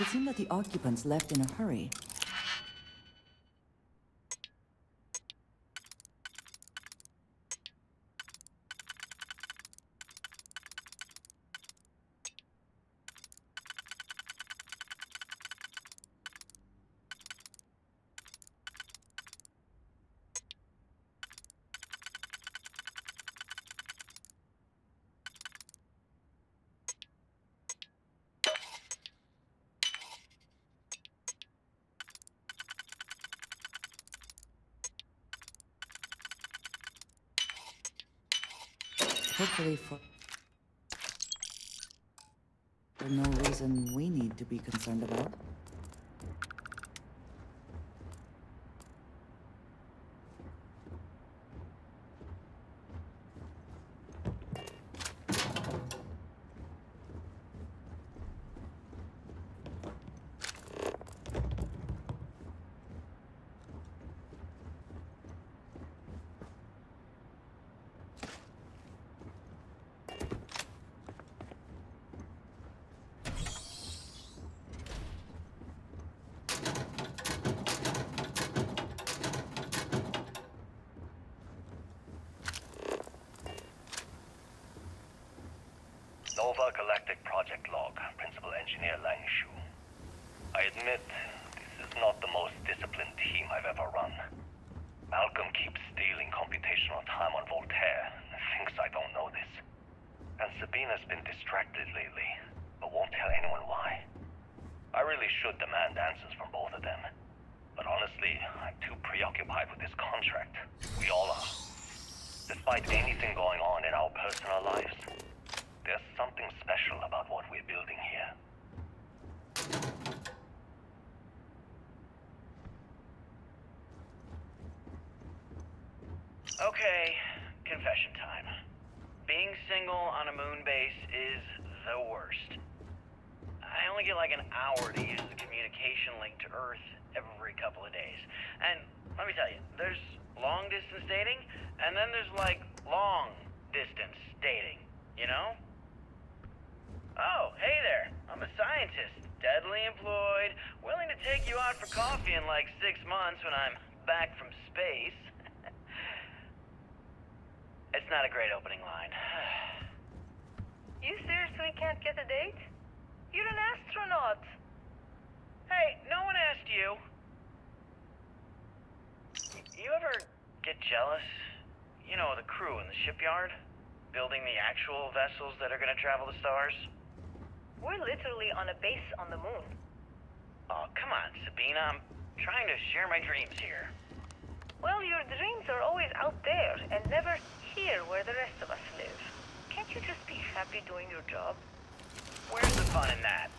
It seemed that the occupants left in a hurry. Hopefully for no reason we need to be concerned about. Nova Galactic Project Log, Principal Engineer Lang Shu. I admit, this is not the most disciplined team I've ever run. Malcolm keeps stealing computational time on Voltaire and thinks I don't know this. And Sabina's been distracted lately, but won't tell anyone why. I really should demand answers from both of them. But honestly, I'm too preoccupied with this contract. We all are. Despite anything going on in our personal lives, there's something special about what we're building here. Okay, confession time. Being single on a moon base is the worst. I only get like an hour to use the communication link to Earth every couple of days. And let me tell you, there's long distance dating, and then there's like long distance dating, you know? Oh, hey there. I'm a scientist, deadly employed, willing to take you out for coffee in like 6 months when I'm back from space. It's not a great opening line. You seriously can't get a date? You're an astronaut. Hey, no one asked you. You ever get jealous? You know, the crew in the shipyard? Building the actual vessels that are gonna travel the stars? We're literally on a base on the moon. Oh, come on, Sabina. I'm trying to share my dreams here. Well, your dreams are always out there and never here where the rest of us live. Can't you just be happy doing your job? Where's the fun in that?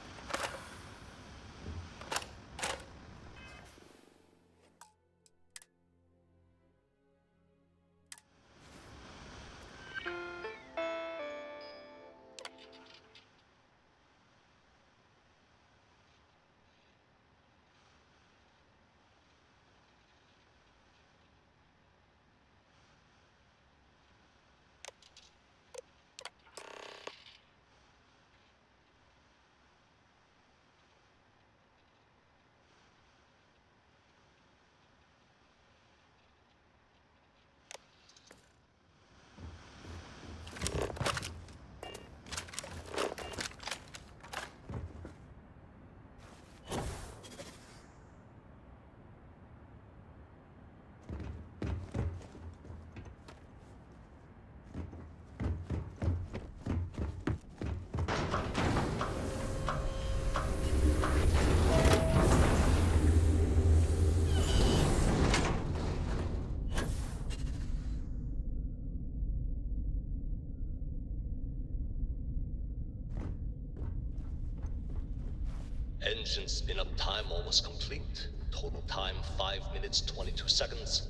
Engine spin-up time almost complete. Total time 5 minutes 22 seconds.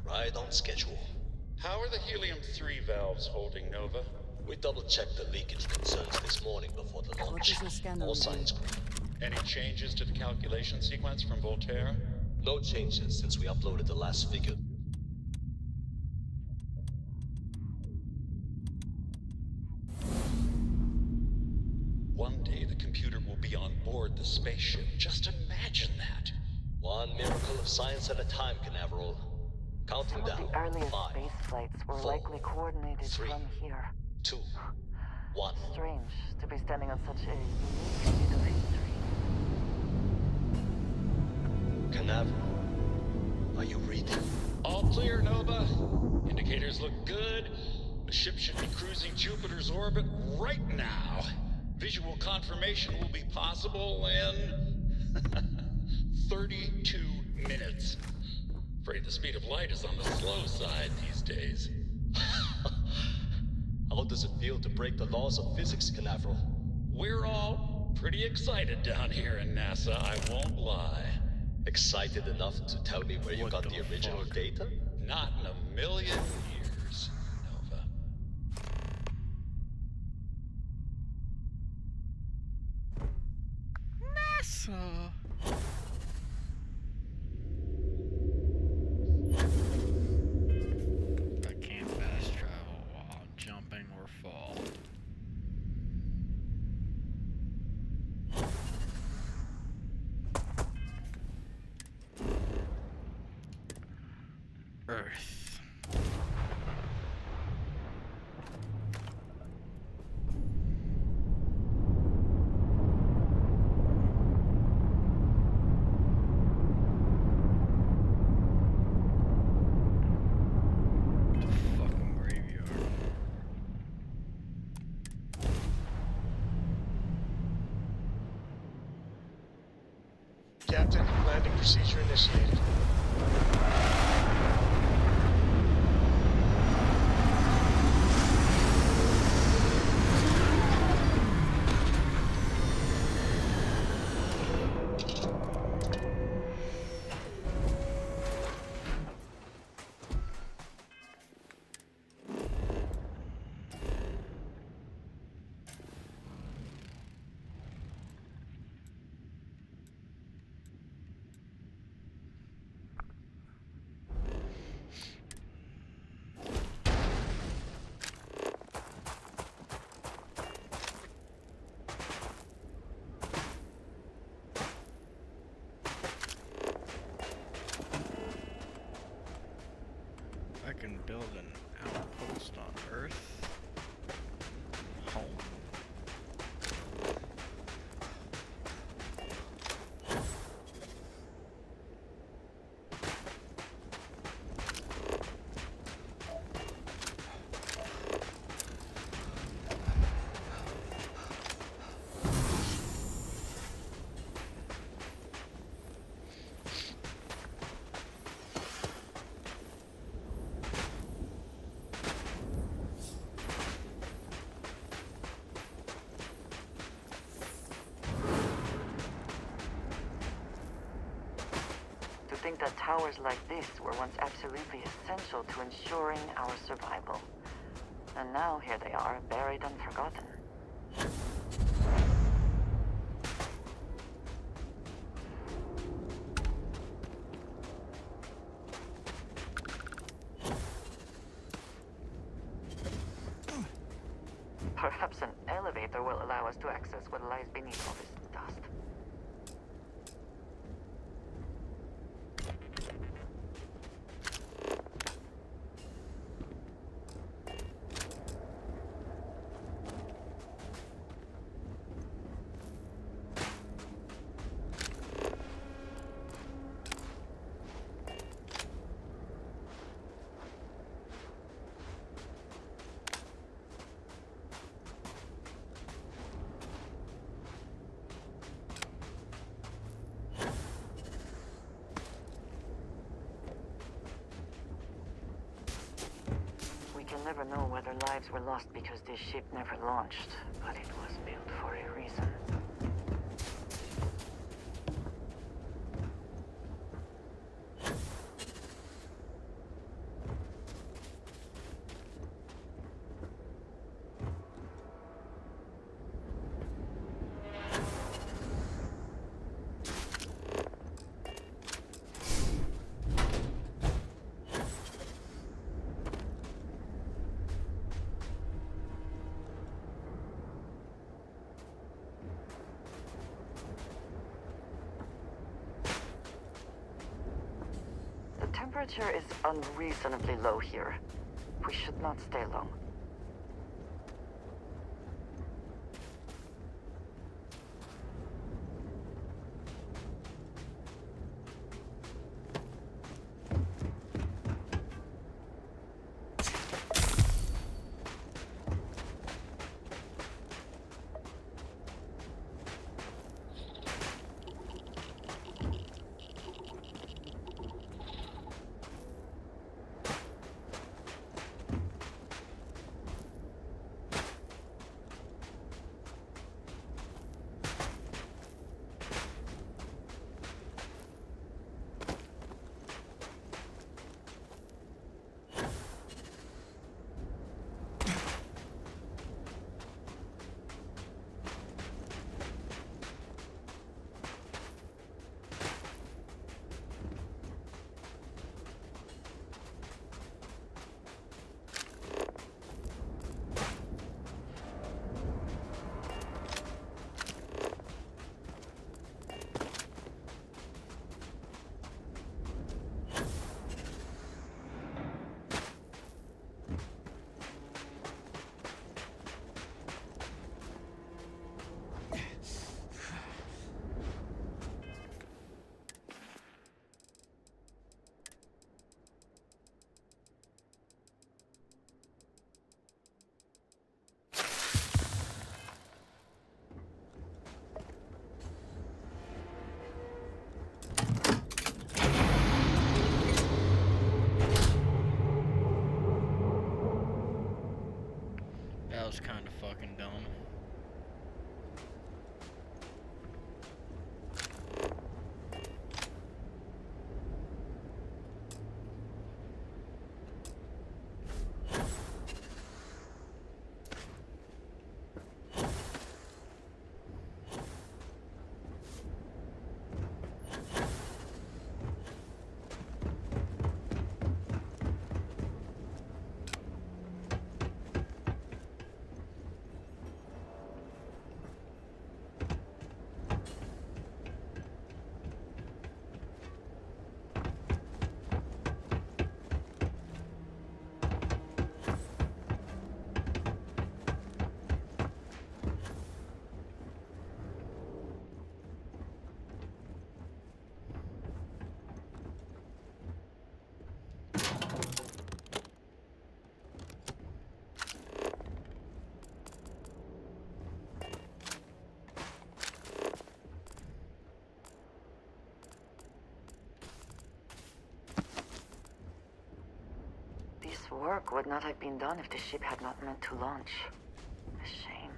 Right on schedule. How are the helium-3 valves holding, Nova? We double-checked the leakage concerns this morning before the launch. What is the scanner All reading? signs green. Any changes to the calculation sequence from Voltaire? No changes since we uploaded the last figure. One day the computer will be on board the spaceship. Just imagine that. One miracle of science at a time, Canaveral. Counting Some of down. the earliest 5, space flights were 4, likely coordinated 3, from here. 2, 1. Strange to be standing on such a unique bit of history. Canaveral, are you reading? All clear, Nova. Indicators look good. The ship should be cruising Jupiter's orbit right now. Visual confirmation will be possible in 32 minutes. Afraid the speed of light is on the slow side these days. How does it feel to break the laws of physics, Canaveral? We're all pretty excited down here in NASA, I won't lie. Excited enough to tell me where you got the original data? Not in a million years, Nova. NASA. I can't fast travel while jumping or fall. Earth. Fucking graveyard. Captain, landing procedure initiated. I can build an outpost on Earth. Home. To think that towers like this were once absolutely essential to ensuring our survival. And now here they are, buried and forgotten. Perhaps an elevator will allow us to access what lies beneath all this dust. We'll never know whether lives were lost because this ship never launched, but it was built for a reason. temperature is unreasonably low here. We should not stay long. That was kind of fucking dumb. This work would not have been done if the ship had not meant to launch. A shame.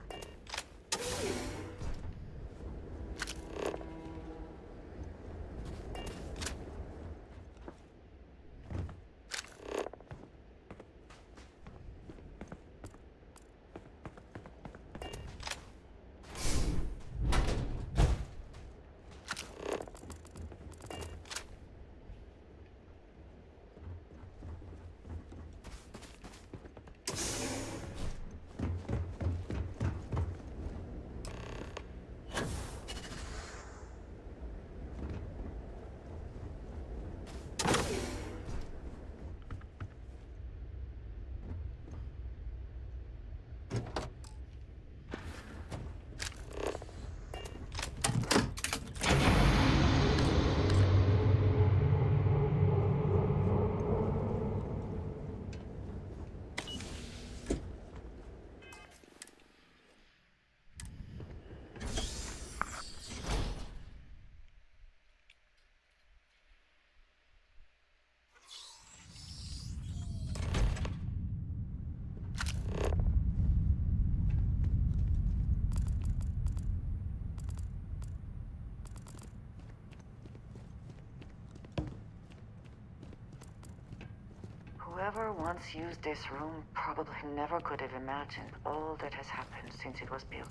Whoever once used this room probably never could have imagined all that has happened since it was built.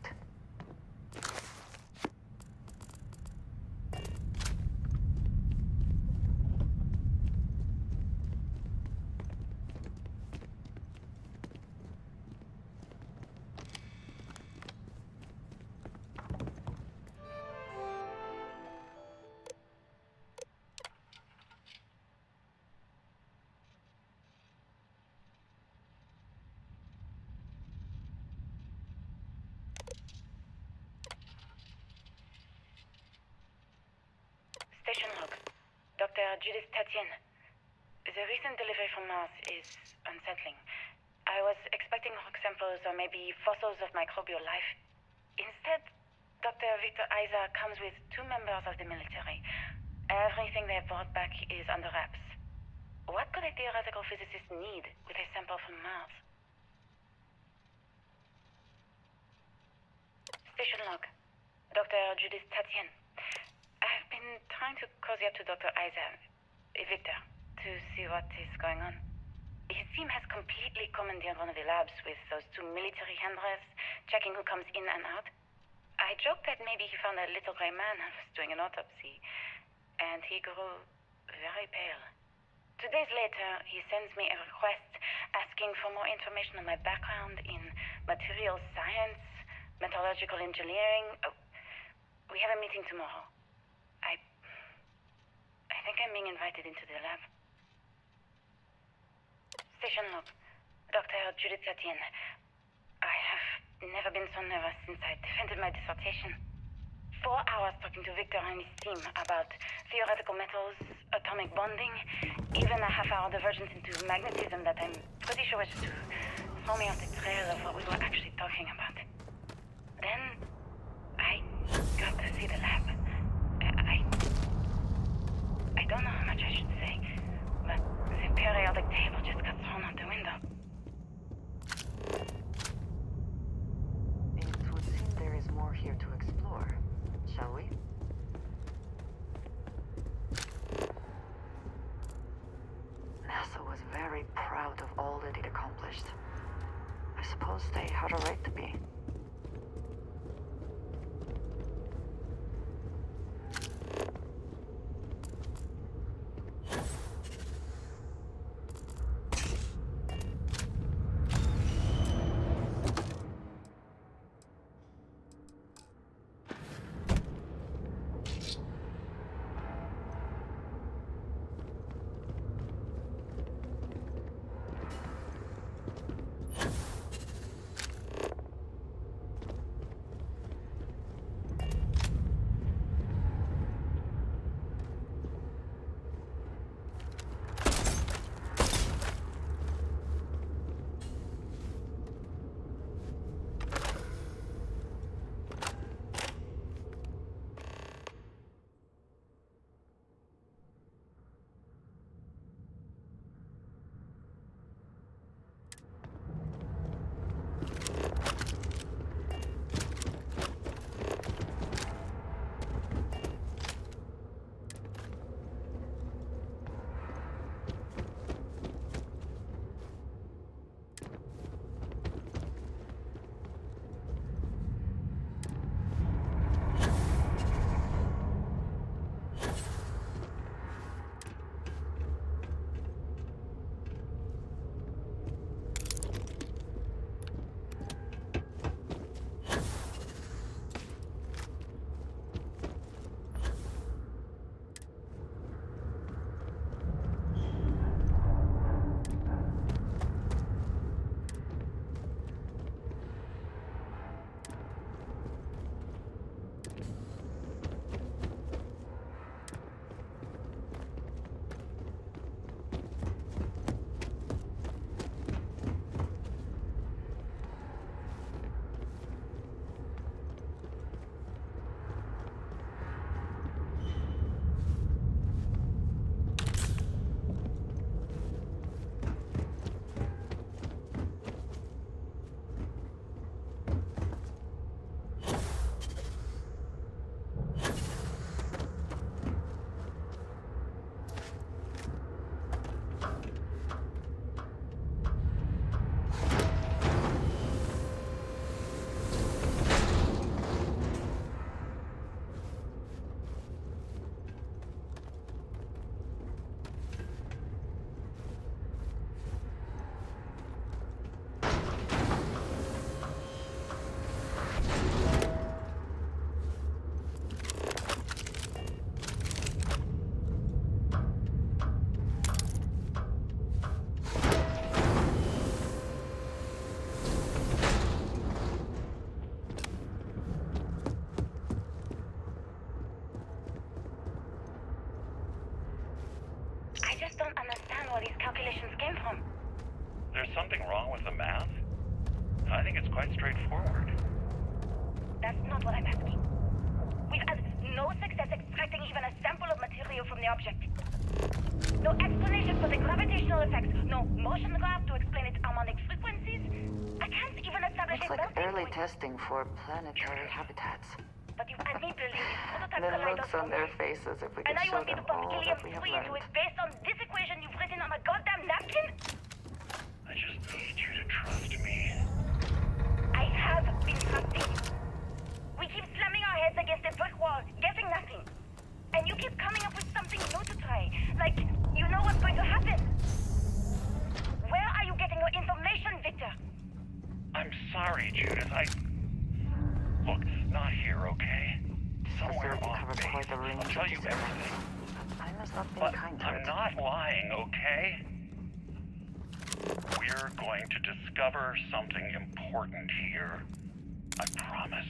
Dr. Judith Tatien. The recent delivery from Mars is unsettling. I was expecting rock samples or maybe fossils of microbial life. Instead, Dr. Victor Isa comes with 2 members of the military. Everything they brought back is under wraps. What could a theoretical physicist need with a sample from Mars? Station log. Dr. Judith Tatien. I've been trying to cozy up to Dr. Isa, Victor, to see what is going on. His team has completely commandeered one of the labs with those 2 military handrails, checking who comes in and out. I joked that maybe he found a little gray man and was doing an autopsy, and he grew very pale. 2 days later, he sends me a request asking for more information on my background in materials science, metallurgical engineering. Oh, we have a meeting tomorrow. I think I'm being invited into the lab. Station log. Dr. Judith Tatien. I have never been so nervous since I defended my dissertation. 4 hours talking to Victor and his team about theoretical metals, atomic bonding, even a half-hour divergence into magnetism that I'm pretty sure was to throw me off the trail of what we were actually talking about. Then, I got to see the lab. I don't know how much I should say, but the periodic table just got thrown out the window. It would seem there is more here to explore, shall we? NASA was very proud of all that it accomplished. I suppose they had a right to be. just don't understand where these calculations came from. There's something wrong with the math? I think it's quite straightforward. That's not what I'm asking. We've had no success extracting even a sample of material from the object. No explanation for the gravitational effects, no motion graph to explain its harmonic frequencies. I can't even establish Looks its like melting early point. testing for planetary habitats. But you had me building this prototype The collider looks on their faces if we and could now you show want me them to pump all that helium we have 3 into learned. it based on this equation you've written on a goddamn napkin? I just need you to trust me. I have been trusting. We keep slamming our heads against a brick wall, getting nothing. And you keep coming up with something new to try. Like, you know what's going to happen. Where are you getting your information, Victor? I'm sorry, Judith. Look, not here, okay? Somewhere off base. I'll tell you everything. I must not be But kind to I'm it. not lying, okay? We're going to discover something important here. I promise.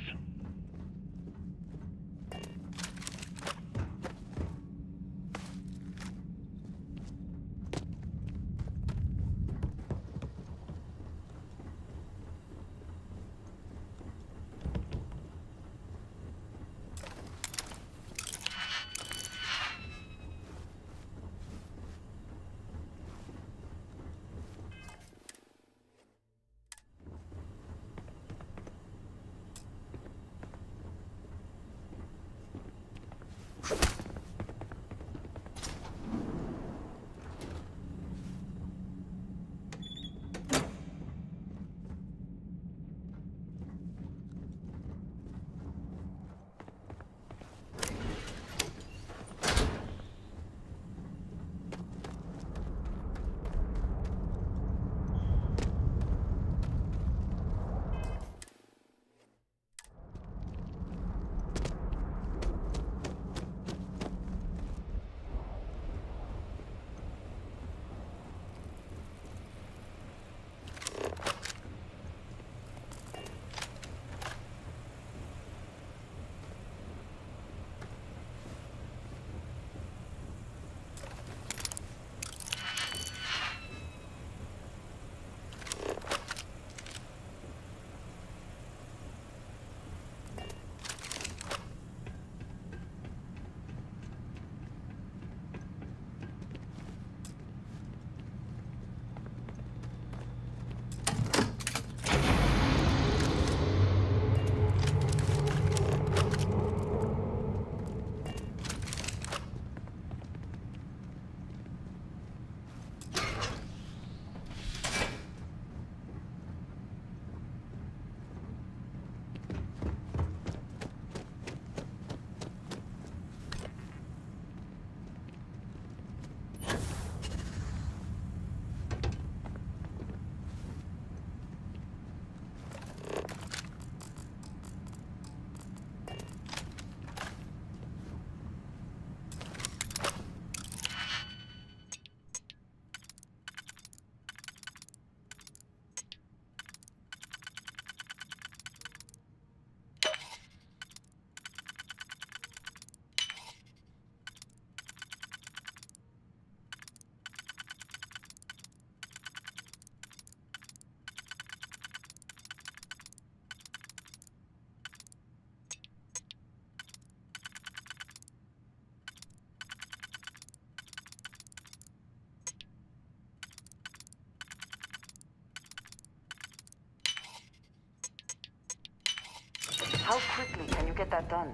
How quickly can you get that done?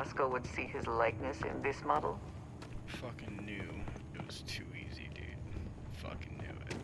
Carrasco would see his likeness in this model? Fucking knew it was too easy, dude. Fucking knew it.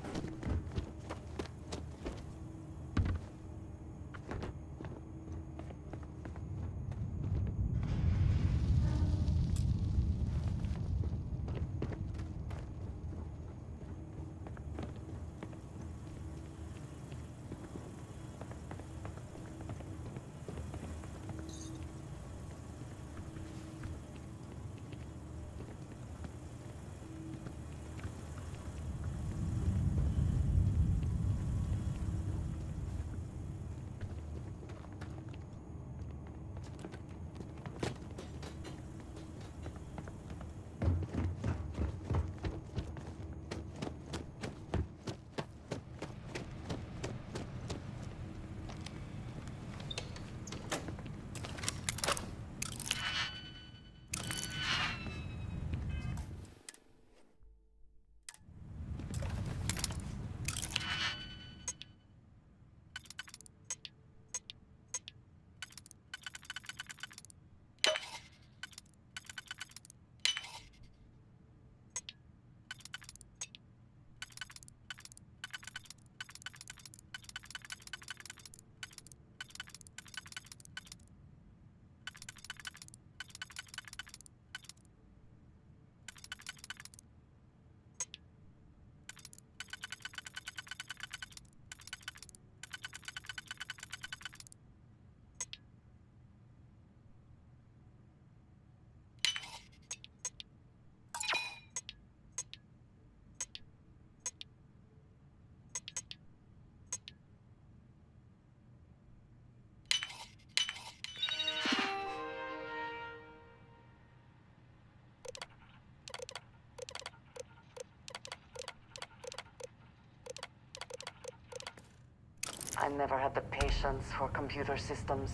I never had the patience for computer systems.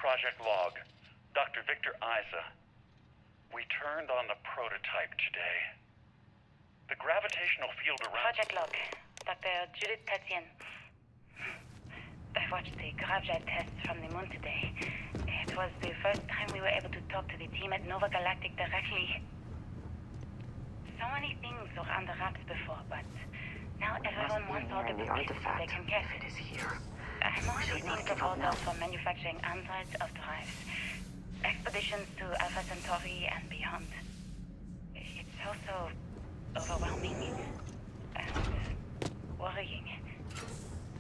Project Log. Dr. Victor Isa. We turned on the prototype today. The gravitational field around... Project Log. Dr. Judith Tatien. I watched the gravjet tests from the moon today. It was the first time we were able to talk to the team at Nova Galactic directly. So many things were under wraps before, but now everyone wants all the pieces they can get. It is here. I'm already seeing proposals for manufacturing androids of drives. Expeditions to Alpha Centauri and beyond. It's also overwhelming and worrying.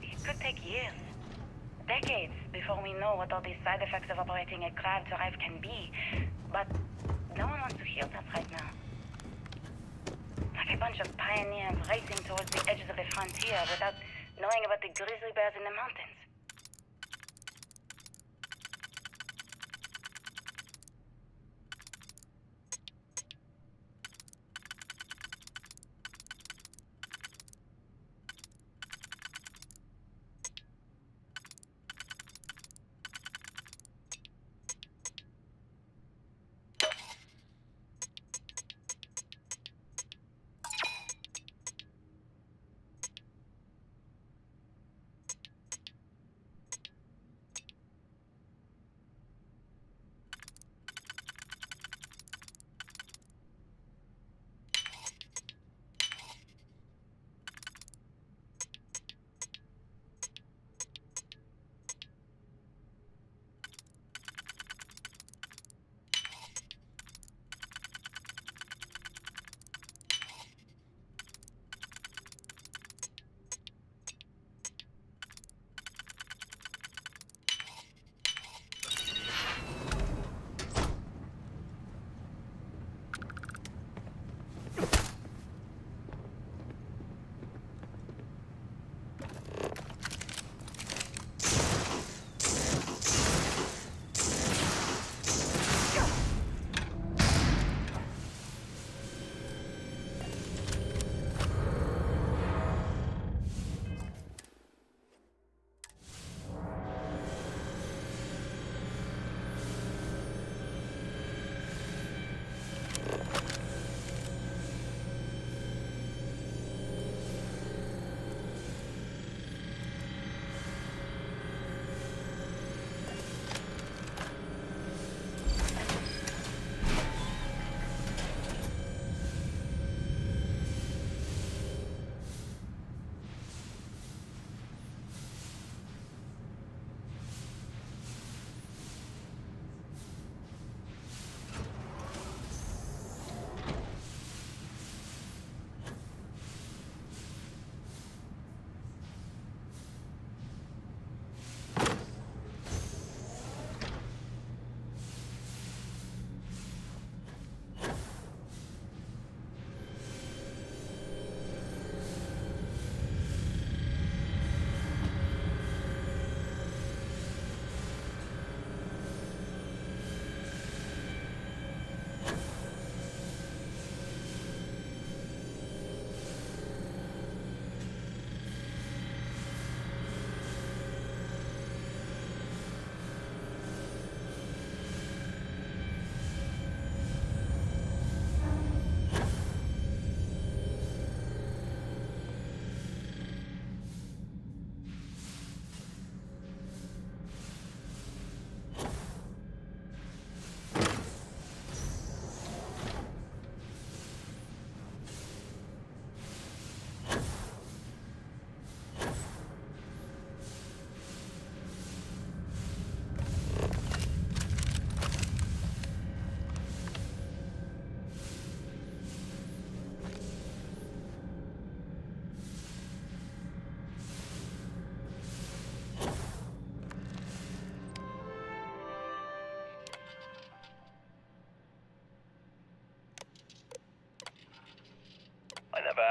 It could take years, decades, before we know what all these side effects of operating a grav drive can be. But no one wants to hear that right now. Like a bunch of pioneers racing towards the edges of the frontier without knowing about the grizzly bears in the mountains.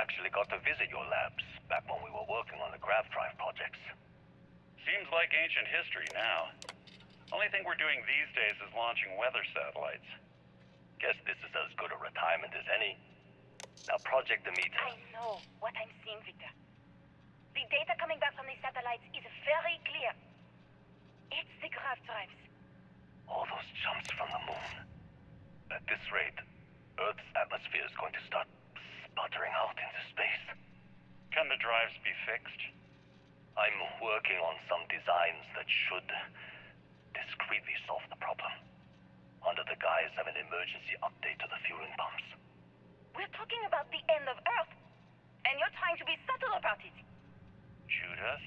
actually got to visit your labs back when we were working on the grav drive projects. Seems like ancient history now. Only thing we're doing these days is launching weather satellites. Guess this is as good a retirement as any. Now, Project Demeter. I know what I'm seeing, Victor. The data coming back from the satellites is very clear. It's the grav drives. All those jumps from the moon. At this rate, Earth's atmosphere is going to start sputtering out into space. Can the drives be fixed? I'm working on some designs that should discreetly solve the problem, under the guise of an emergency update to the fueling pumps. We're talking about the end of Earth, and you're trying to be subtle about it. Judith,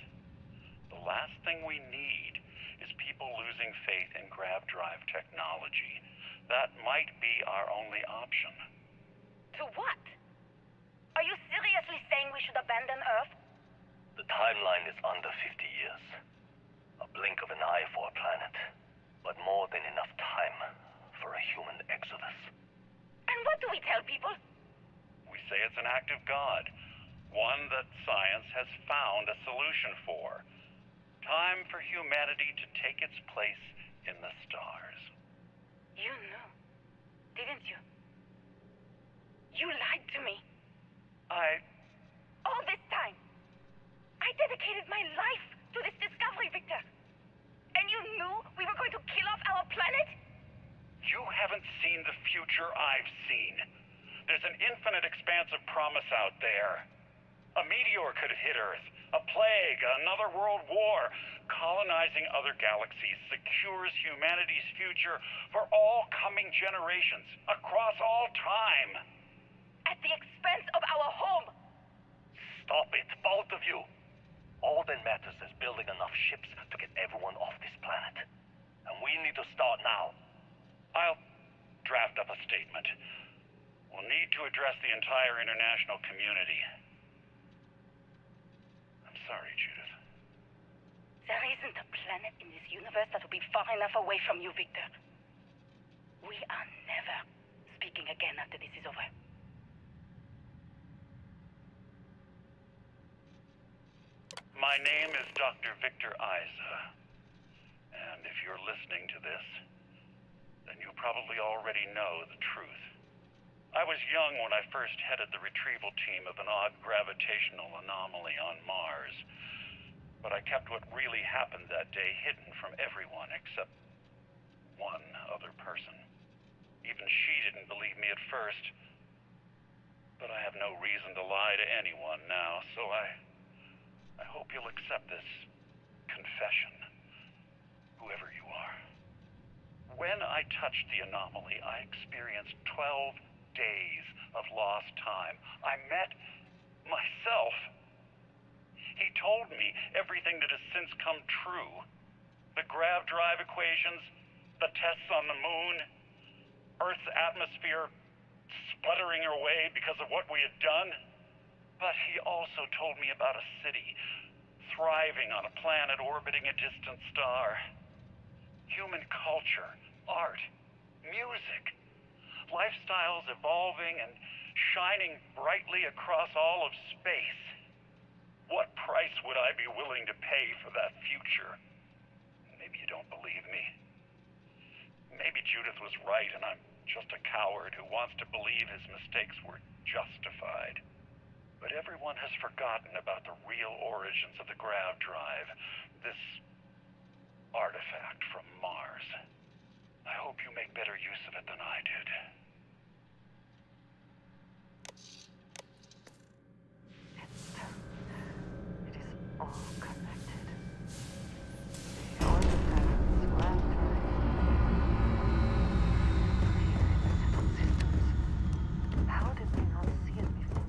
the last thing we need is people losing faith in grav drive technology. That might be our only option. To what? Are you seriously saying we should abandon Earth? The timeline is under 50 years. A blink of an eye for a planet, but more than enough time for a human exodus. And what do we tell people? We say it's an act of God, one that science has found a solution for. Time for humanity to take its place in the stars. You knew, didn't you? You lied to me. All this time, I dedicated my life to this discovery, Victor. And you knew we were going to kill off our planet? You haven't seen the future I've seen. There's an infinite expanse of promise out there. A meteor could hit Earth, a plague, another world war. Colonizing other galaxies secures humanity's future for all coming generations, across all time. At the expense of our home. Stop it, both of you. All that matters is building enough ships to get everyone off this planet. And we need to start now. I'll draft up a statement. We'll need to address the entire international community. I'm sorry, Judith. There isn't a planet in this universe that will be far enough away from you, Victor. We are never speaking again after this is over. My name is Dr. Victor Isa. And if you're listening to this, then you probably already know the truth. I was young when I first headed the retrieval team of an odd gravitational anomaly on Mars. But I kept what really happened that day hidden from everyone except one other person. Even she didn't believe me at first. But I have no reason to lie to anyone now, so I hope you'll accept this confession, whoever you are. When I touched the anomaly, I experienced 12 days of lost time. I met myself. He told me everything that has since come true. The grav drive equations, the tests on the moon, Earth's atmosphere sputtering away because of what we had done. But he also told me about a city thriving on a planet orbiting a distant star. Human culture, art, music, lifestyles evolving and shining brightly across all of space. What price would I be willing to pay for that future? Maybe you don't believe me. Maybe Judith was right and I'm just a coward who wants to believe his mistakes were justified. But everyone has forgotten about the real origins of the grav drive, this artifact from Mars. I hope you make better use of it than I did. It is all connected. The artifacts, grav drive, the systems. How did we not see it before?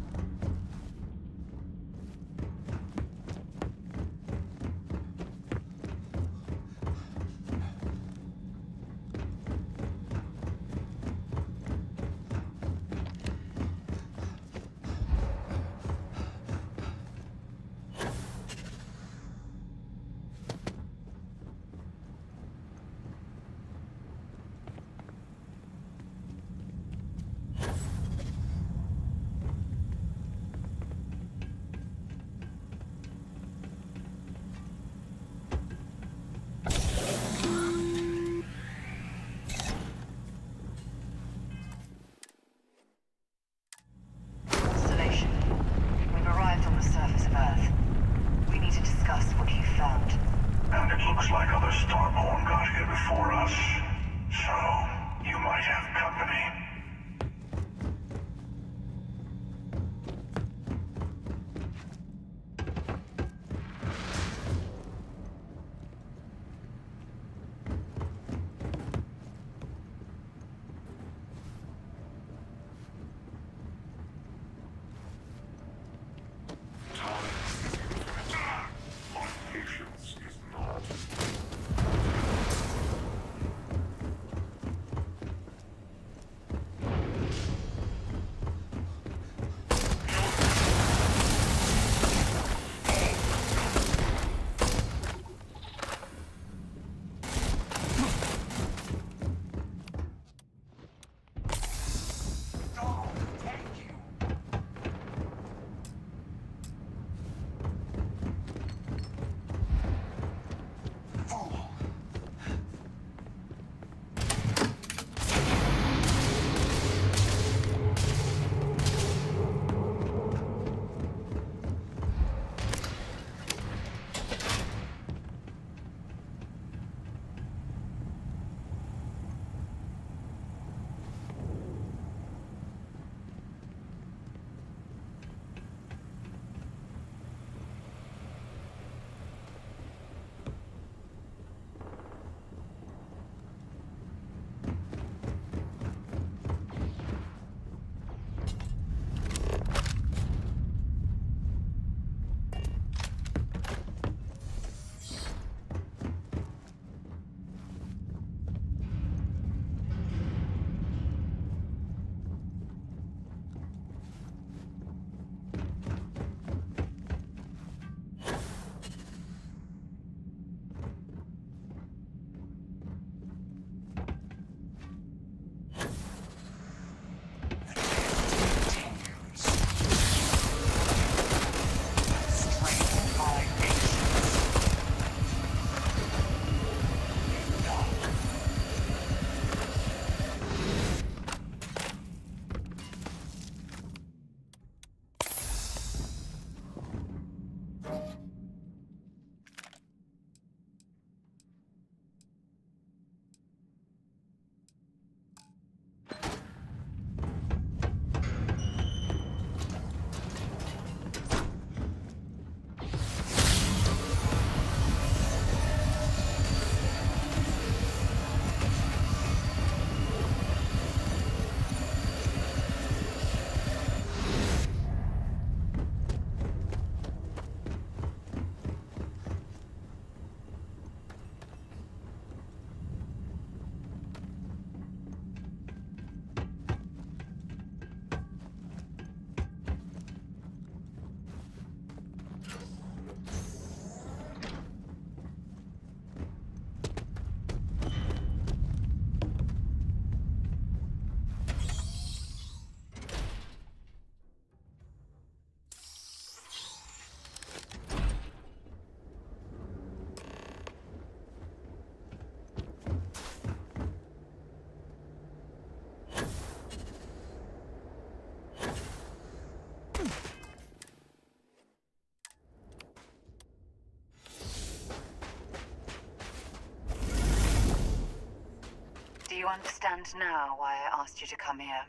You understand now why I asked you to come here.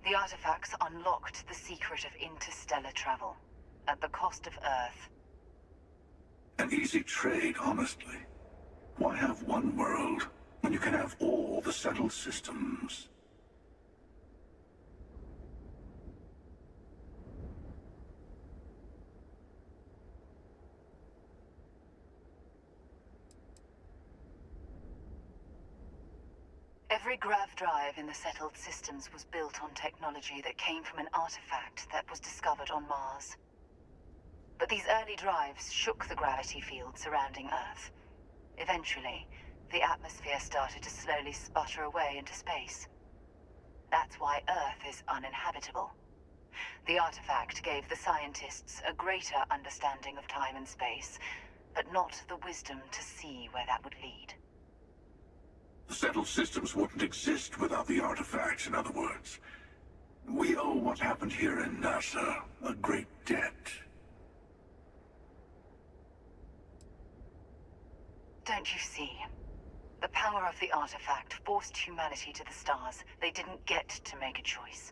The artifacts unlocked the secret of interstellar travel, at the cost of Earth. An easy trade, honestly. Why have one world when you can have all the settled systems? Every grav drive in the settled systems was built on technology that came from an artifact that was discovered on Mars. But these early drives shook the gravity field surrounding Earth. Eventually, the atmosphere started to slowly sputter away into space. That's why Earth is uninhabitable. The artifact gave the scientists a greater understanding of time and space, but not the wisdom to see where that would lead. The settled systems wouldn't exist without the artifacts, in other words. We owe what happened here in NASA a great debt. Don't you see? The power of the artifact forced humanity to the stars. They didn't get to make a choice.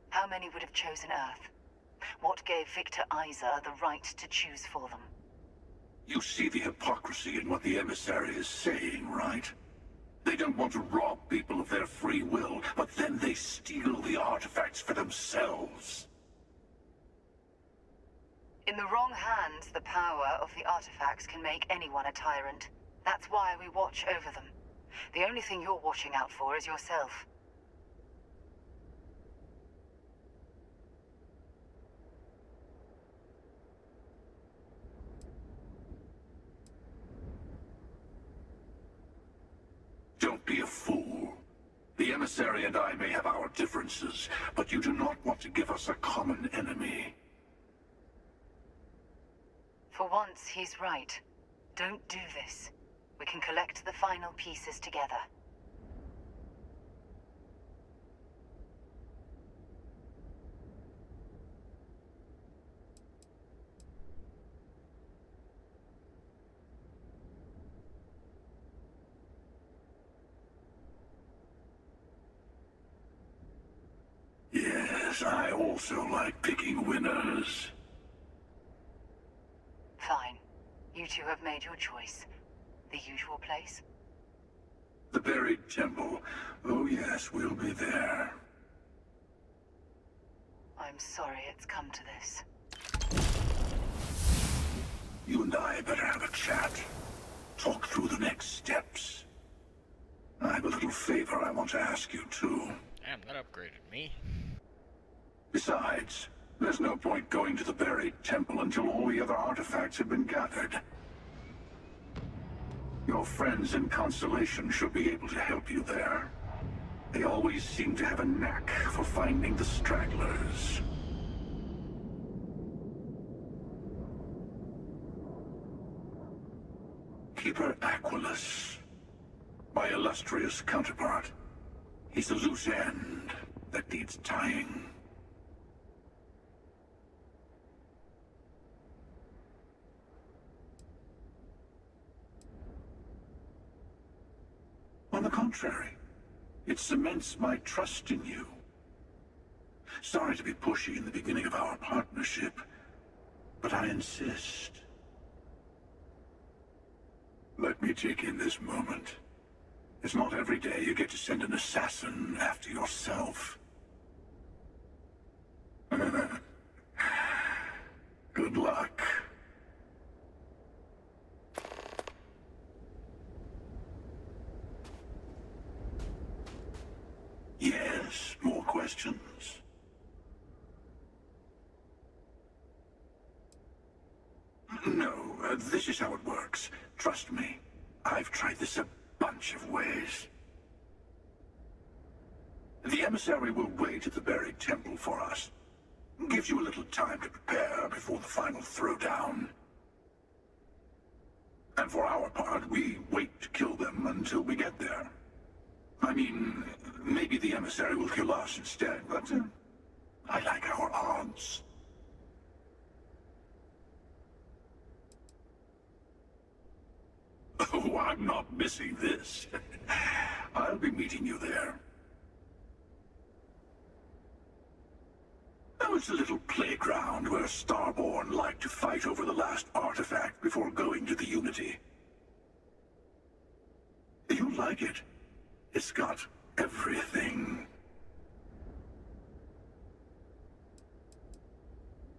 How many would have chosen Earth? What gave Victor Isa the right to choose for them? You see the hypocrisy in what the emissary is saying, right? They don't want to rob people of their free will, but then they steal the artifacts for themselves. In the wrong hands, the power of the artifacts can make anyone a tyrant. That's why we watch over them. The only thing you're watching out for is yourself. Don't be a fool. The emissary and I may have our differences, but you do not want to give us a common enemy. For once, he's right. Don't do this. We can collect the final pieces together. Yes, I also like picking winners. Fine. You two have made your choice. The usual place? The buried temple. Oh yes, we'll be there. I'm sorry it's come to this. You and I better have a chat. Talk through the next steps. I have a little favor I want to ask you, too. Damn, that upgraded me. Besides, there's no point going to the buried temple until all the other artifacts have been gathered. Your friends in Constellation should be able to help you there. They always seem to have a knack for finding the stragglers. Keeper Aquilus, my illustrious counterpart. He's a loose end that needs tying. On the contrary, it cements my trust in you. Sorry to be pushy in the beginning of our partnership, but I insist. Let me take in this moment. It's not every day you get to send an assassin after yourself. Good luck. Yes, more questions? No, this is how it works. Trust me, I've tried this a bunch of ways. The emissary will wait at the buried temple for us. Gives you a little time to prepare before the final throwdown. And for our part, we wait to kill them until we get there. I mean, maybe the emissary will kill us instead, but I like our odds. Oh, I'm not missing this. I'll be meeting you there. Now it's a little playground where Starborn like to fight over the last artifact before going to the Unity. You'll like it. It's got everything.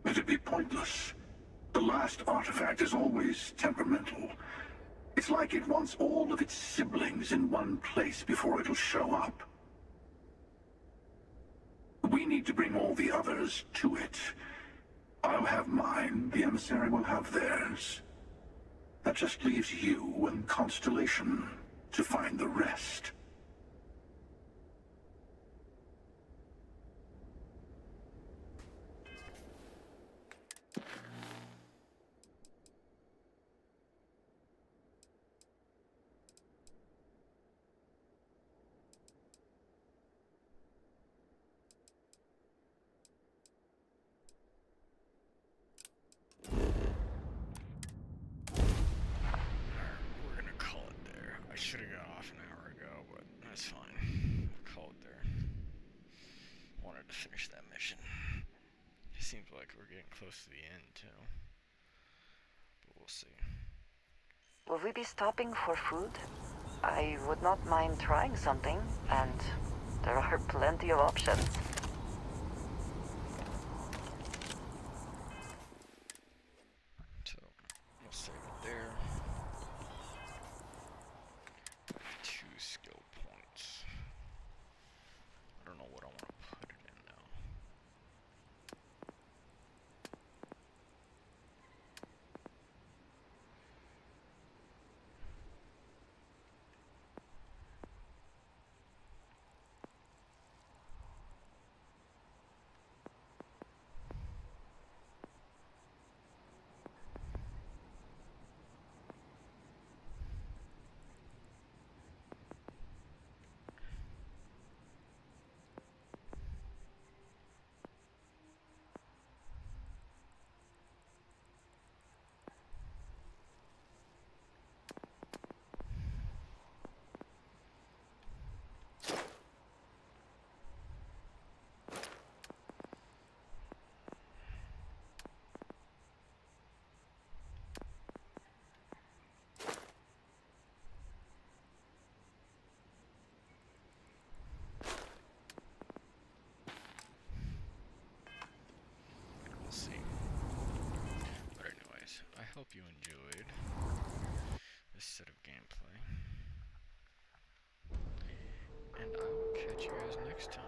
It'd be pointless. The last artifact is always temperamental. It's like it wants all of its siblings in one place before it'll show up. We need to bring all the others to it. I'll have mine, the emissary will have theirs. That just leaves you and Constellation to find the rest. We're gonna call it there. I should have got off an hour ago, but that's fine. We'll call it there. Wanted to finish that mission. It seems like we're getting close to the end, too. But we'll see. Will we be stopping for food? I would not mind trying something, and there are plenty of options. So, we'll save it there. 2 skill points. I don't know what I want to put it in now. I hope you enjoyed this set of gameplay, and I will catch you guys next time.